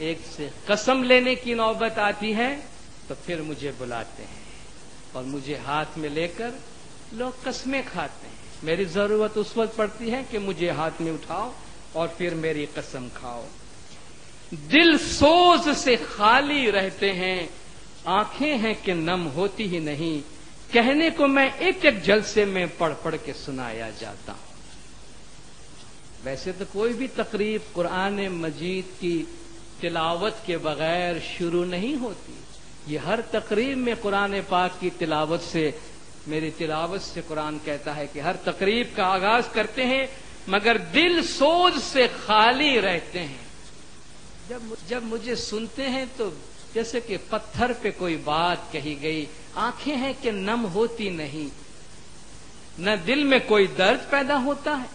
ایک سے قسم لینے کی نوبت آتی ہے تو پھر مجھے بلاتے ہیں اور مجھے ہاتھ میں لے کر لوگ قسمیں کھاتے ہیں. میری ضرورت اس وقت پڑتی ہے کہ مجھے ہاتھ میں اٹھاؤ اور پھر میری قسم کھاؤ. دل سوز سے خالی رہتے ہیں, آنکھیں ہیں کہ نم ہوتی ہی نہیں, کہنے کو میں ایک ایک جلسے میں پڑھ پڑھ کے سنایا جاتا ہوں. ویسے تو کوئی بھی تقریب قرآن مجید کی تلاوت کے بغیر شروع نہیں ہوتی. یہ ہر تقریب میں قرآن پاک کی تلاوت سے, میری تلاوت سے قرآن کہتا ہے کہ ہر تقریب کا آغاز کرتے ہیں مگر دل سوز سے خالی رہتے ہیں. جب مجھے سنتے ہیں تو جیسے کہ پتھر پہ کوئی بات کہی گئی, آنکھیں ہیں کہ نم ہوتی نہیں, نہ دل میں کوئی درد پیدا ہوتا ہے,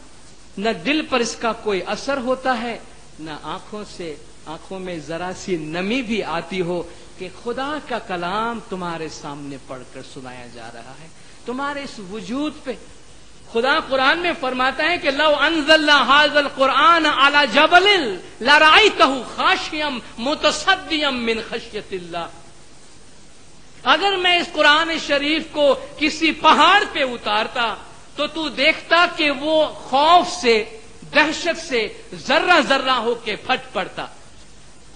نہ دل پر اس کا کوئی اثر ہوتا ہے, نہ آنکھوں میں ذرا سی نمی بھی آتی ہو کہ خدا کا کلام تمہارے سامنے پڑھ کر سنایا جا رہا ہے. تمہارے اس وجود پہ خدا قرآن میں فرماتا ہے کہ لو انزلنا ھذا القرآن علی جبل لرأیتہ خاشعا متصدعا من خشیۃ اللہ. اگر میں اس قرآن شریف کو کسی پہاڑ پہ اتارتا تو دیکھتا کہ وہ خوف سے, دہشت سے ذرہ ذرہ ہو کے پھٹ پڑتا.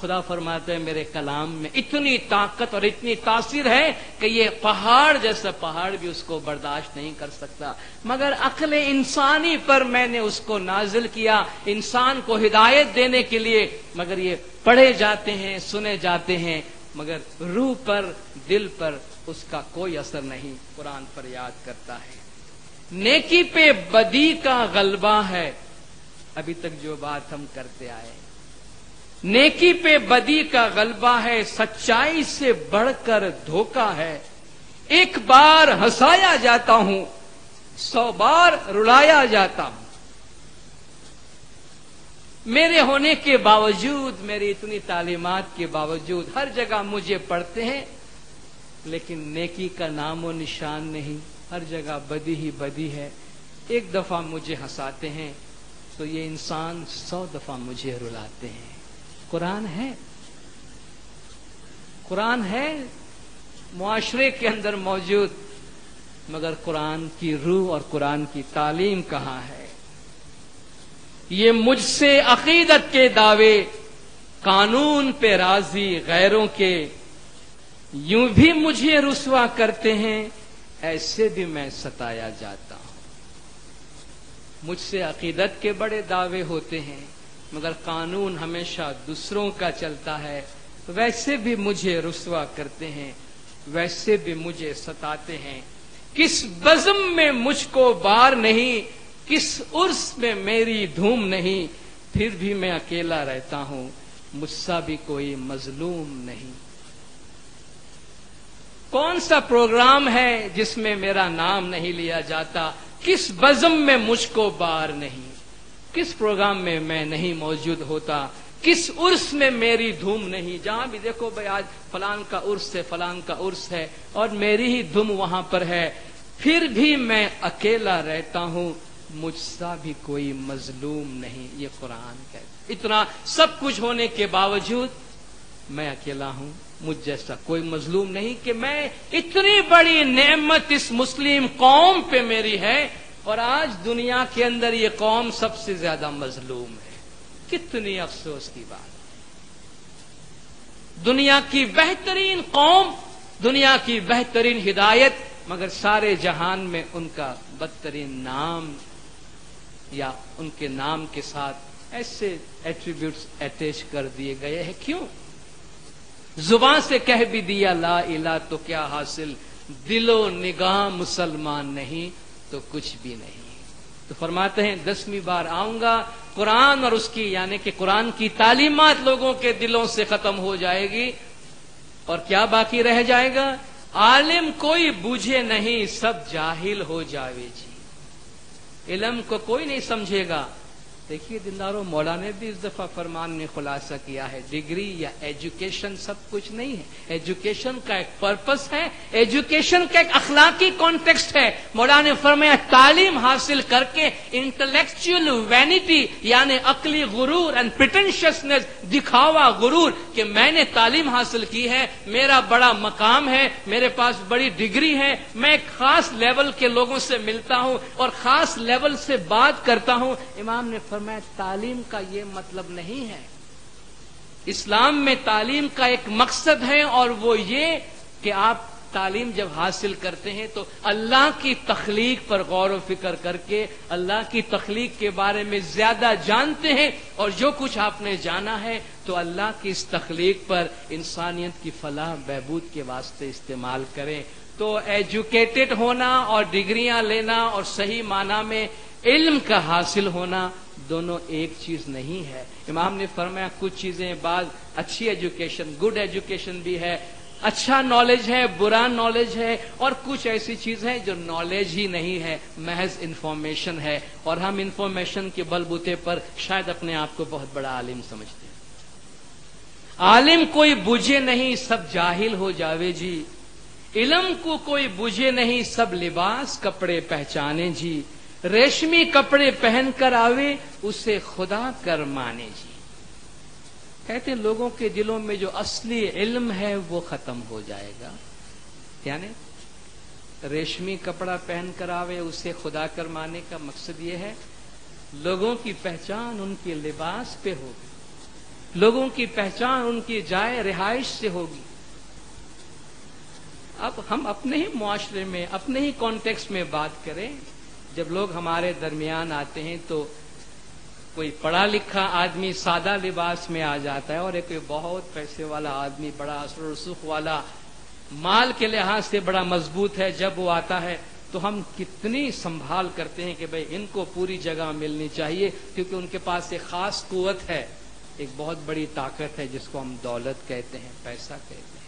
خدا فرماتا ہے میرے کلام میں اتنی طاقت اور اتنی تاثیر ہے کہ یہ پہاڑ جیسا پہاڑ بھی اس کو برداشت نہیں کر سکتا, مگر عقل انسانی پر میں نے اس کو نازل کیا انسان کو ہدایت دینے کے لیے. مگر یہ پڑھے جاتے ہیں, سنے جاتے ہیں, مگر روح پر, دل پر اس کا کوئی اثر نہیں. قرآن پر یاد کرتا ہے نیکی پہ بدی کا غلبہ ہے. ابھی تک جو بات ہم کرتے آئے, نیکی پہ بدی کا غلبہ ہے, سچائی سے بڑھ کر دھوکہ ہے. ایک بار ہنسایا جاتا ہوں, 100 بار رلایا جاتا ہوں. میرے ہونے کے باوجود, میری اتنی تعلیمات کے باوجود ہر جگہ مجھے پڑھتے ہیں, لیکن نیکی کا نام و نشان نہیں. ہر جگہ بدی ہی بدی ہے. ایک دفعہ مجھے ہنساتے ہیں تو یہ انسان 100 دفعہ مجھے رلاتے ہیں. قرآن ہے, قرآن ہے معاشرے کے اندر موجود, مگر قرآن کی روح اور قرآن کی تعلیم کہاں ہے؟ یہ مجھ سے عقیدت کے دعوے, قانون پہ راضی غیروں کے, یوں بھی مجھے رسوا کرتے ہیں, ایسے بھی میں ستایا جاتا ہوں. مجھ سے عقیدت کے بڑے دعوے ہوتے ہیں مگر قانون ہمیشہ دوسروں کا چلتا ہے. ویسے بھی مجھے رسوا کرتے ہیں, ویسے بھی مجھے ستاتے ہیں. کس بزم میں مجھ کو بار نہیں, کس عرس میں میری دھوم نہیں, پھر بھی میں اکیلا رہتا ہوں, مجھ سا بھی کوئی مظلوم نہیں. کون سا پروگرام ہے جس میں میرا نام نہیں لیا جاتا؟ کس بزم میں مجھ کو بار نہیں, کس پروگرام میں میں نہیں موجود ہوتا, کس عرس میں میری دھوم نہیں. جہاں بھی دیکھو بھائی آج فلان کا عرس ہے, فلان کا عرس ہے اور میری ہی دھوم وہاں پر ہے, پھر بھی میں اکیلا رہتا ہوں, مجھ سا بھی کوئی مظلوم نہیں. یہ قرآن ہے. اتنا سب کچھ ہونے کے باوجود میں اکیلا ہوں, مجھ جیسا کوئی مظلوم نہیں. کہ میں اتنی بڑی نعمت اس مسلم قوم پہ میری ہے اور آج دنیا کے اندر یہ قوم سب سے زیادہ مظلوم ہے. کتنی افسوس کی بات. دنیا کی بہترین قوم, دنیا کی بہترین ہدایت, مگر سارے جہان میں ان کا بدترین نام یا ان کے نام کے ساتھ ایسے ایٹریبیوٹس اٹیچ کر دیے گئے ہیں. کیوں؟ زبان سے کہہ بھی دیا لا الہ تو کیا حاصل, دل و نگاہ مسلمان نہیں تو کچھ بھی نہیں. تو فرماتے ہیں 10ویں بار آؤں گا, قرآن اور اس کی یعنی کہ قرآن کی تعلیمات لوگوں کے دلوں سے ختم ہو جائے گی, اور کیا باقی رہ جائے گا؟ عالم کوئی بوجھے نہیں, سب جاہل ہو جاوے جی. علم کو کوئی نہیں سمجھے گا, دیکھیے دلداروں، مولا نے بھی اس دفعہ فرمان میں خلاصہ کیا ہے، ڈگری یا ایجوکیشن سب کچھ نہیں ہے، ایجوکیشن کا ایک پرپس ہے، ایجوکیشن کا ایک اخلاقی کانٹیکسٹ ہے۔ مولا نے فرمایا تعلیم حاصل کر کے انٹلیکچوئل وینٹی یعنی عقلی غرور اینڈ پریٹینشیسنس، دکھاوا غرور کہ میں نے تعلیم حاصل کی ہے، میرا بڑا مقام ہے، میرے پاس بڑی ڈگری ہے، میں ایک خاص لیول کے لوگوں سے ملتا ہوں اور خاص لیول سے بات کرتا ہوں۔ امام نے فرمایا تعلیم کا یہ مطلب نہیں ہے۔ اسلام میں تعلیم کا ایک مقصد ہے اور وہ یہ کہ آپ تعلیم جب حاصل کرتے ہیں تو اللہ کی تخلیق پر غور و فکر کر کے اللہ کی تخلیق کے بارے میں زیادہ جانتے ہیں، اور جو کچھ آپ نے جانا ہے تو اللہ کی اس تخلیق پر انسانیت کی فلاح بہبود کے واسطے استعمال کریں۔ تو ایجوکیٹڈ ہونا اور ڈگریاں لینا اور صحیح معنی میں علم کا حاصل ہونا دونوں ایک چیز نہیں ہے۔ امام نے فرمایا کچھ چیزیں، بعض اچھی ایجوکیشن، گڈ ایجوکیشن بھی ہے، اچھا نالج ہے، برا نالج ہے، اور کچھ ایسی چیز ہے جو نالج ہی نہیں ہے، محض انفارمیشن ہے، اور ہم انفارمیشن کے بل بوتے پر شاید اپنے آپ کو بہت بڑا عالم سمجھتے ہیں۔ عالم کوئی بجھے نہیں سب جاہل ہو جاوے جی، علم کو کوئی بجھے نہیں سب لباس کپڑے پہچانے جی، ریشمی کپڑے پہن کر آوے اسے خدا کر مانے جی۔ کہتے ہیں لوگوں کے دلوں میں جو اصلی علم ہے وہ ختم ہو جائے گا، یعنی ریشمی کپڑا پہن کر آوے اسے خدا کر مانے کا مقصد یہ ہے لوگوں کی پہچان ان کے لباس پہ ہوگی، لوگوں کی پہچان ان کی جائے رہائش سے ہوگی۔ اب ہم اپنے ہی معاشرے میں اپنے ہی کانٹیکسٹ میں بات کریں، جب لوگ ہمارے درمیان آتے ہیں تو کوئی پڑھا لکھا آدمی سادہ لباس میں آ جاتا ہے اور ایک بہت پیسے والا آدمی بڑا اثر و رسوخ والا مال کے لحاظ سے بڑا مضبوط ہے، جب وہ آتا ہے تو ہم کتنی سنبھال کرتے ہیں کہ بھئی ان کو پوری جگہ ملنی چاہیے، کیونکہ ان کے پاس ایک خاص قوت ہے، ایک بہت بڑی طاقت ہے جس کو ہم دولت کہتے ہیں، پیسہ کہتے ہیں۔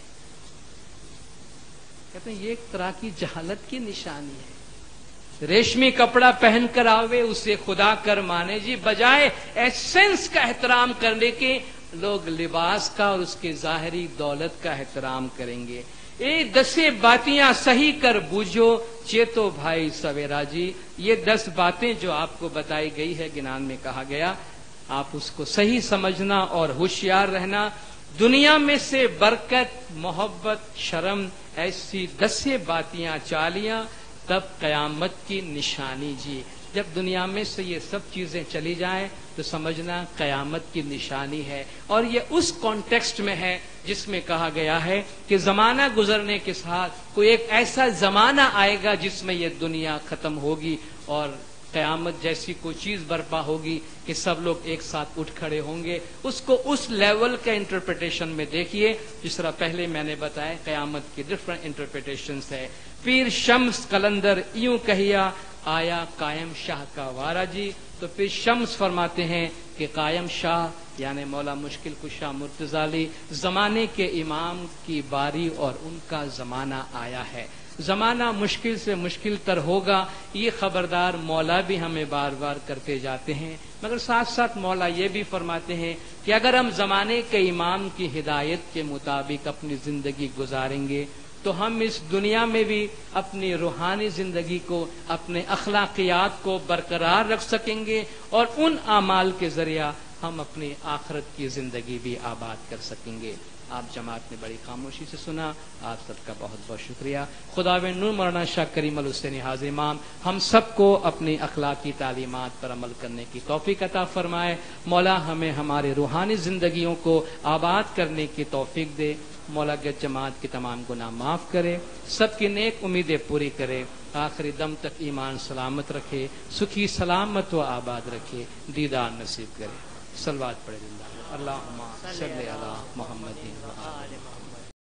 کہتے ہیں یہ ایک طرح کی جہالت کی نشانی ہے۔ ریشمی کپڑا پہن کر آوے اسے خدا کر مانے جی، بجائے ایسنس کا احترام کرنے کے لوگ لباس کا اور اس کے ظاہری دولت کا احترام کریں گے۔ اے دسے باتیاں صحیح کر بوجھو چیتو بھائی سویرا جی، یہ 10 باتیں جو آپ کو بتائی گئی ہے، گنان میں کہا گیا، آپ اس کو صحیح سمجھنا اور ہوشیار رہنا۔ دنیا میں سے برکت، محبت، شرم، ایسی 10 باتیاں چالیاں تب قیامت کی نشانی جی۔ جب دنیا میں سے یہ سب چیزیں چلی جائیں تو سمجھنا قیامت کی نشانی ہے، اور یہ اس کانٹیکسٹ میں ہے جس میں کہا گیا ہے کہ زمانہ گزرنے کے ساتھ کوئی ایک ایسا زمانہ آئے گا جس میں یہ دنیا ختم ہوگی اور قیامت جیسی کوئی چیز برپا ہوگی کہ سب لوگ ایک ساتھ اٹھ کھڑے ہوں گے۔ اس کو اس لیول کا انٹرپریٹیشن میں دیکھیے، جس طرح پہلے میں نے بتایا قیامت کی ڈفرنٹ انٹرپریٹیشنز ہے۔ پیر شمس قلندر یوں کہیا آیا قائم شاہ کا وارا جی، تو پھر شمس فرماتے ہیں کہ قائم شاہ یعنی مولا مشکل کشا مرتضی علی زمانے کے امام کی باری اور ان کا زمانہ آیا ہے۔ زمانہ مشکل سے مشکل تر ہوگا، یہ خبردار مولا بھی ہمیں بار بار کرتے جاتے ہیں، مگر ساتھ ساتھ مولا یہ بھی فرماتے ہیں کہ اگر ہم زمانے کے امام کی ہدایت کے مطابق اپنی زندگی گزاریں گے تو ہم اس دنیا میں بھی اپنی روحانی زندگی کو، اپنے اخلاقیات کو برقرار رکھ سکیں گے، اور ان اعمال کے ذریعہ ہم اپنی آخرت کی زندگی بھی آباد کر سکیں گے۔ آپ جماعت نے بڑی خاموشی سے سنا، آپ سب کا بہت بہت شکریہ۔ خداوند نور مولانا شاہ کریم الحسینی حاضر امام ہم سب کو اپنی اخلاقی تعلیمات پر عمل کرنے کی توفیق عطا فرمائے۔ مولا ہمیں ہمارے روحانی زندگیوں کو آباد کرنے کی توفیق دے۔ مولا گج جماعت کے تمام گناہ معاف کرے، سب کی نیک امیدیں پوری کرے، آخری دم تک ایمان سلامت رکھے، سکھی سلامت و آباد رکھے، دیدار نصیب کرے۔ صلوات پڑھے اللہ اللہم صلی علی محمد و آل محمد۔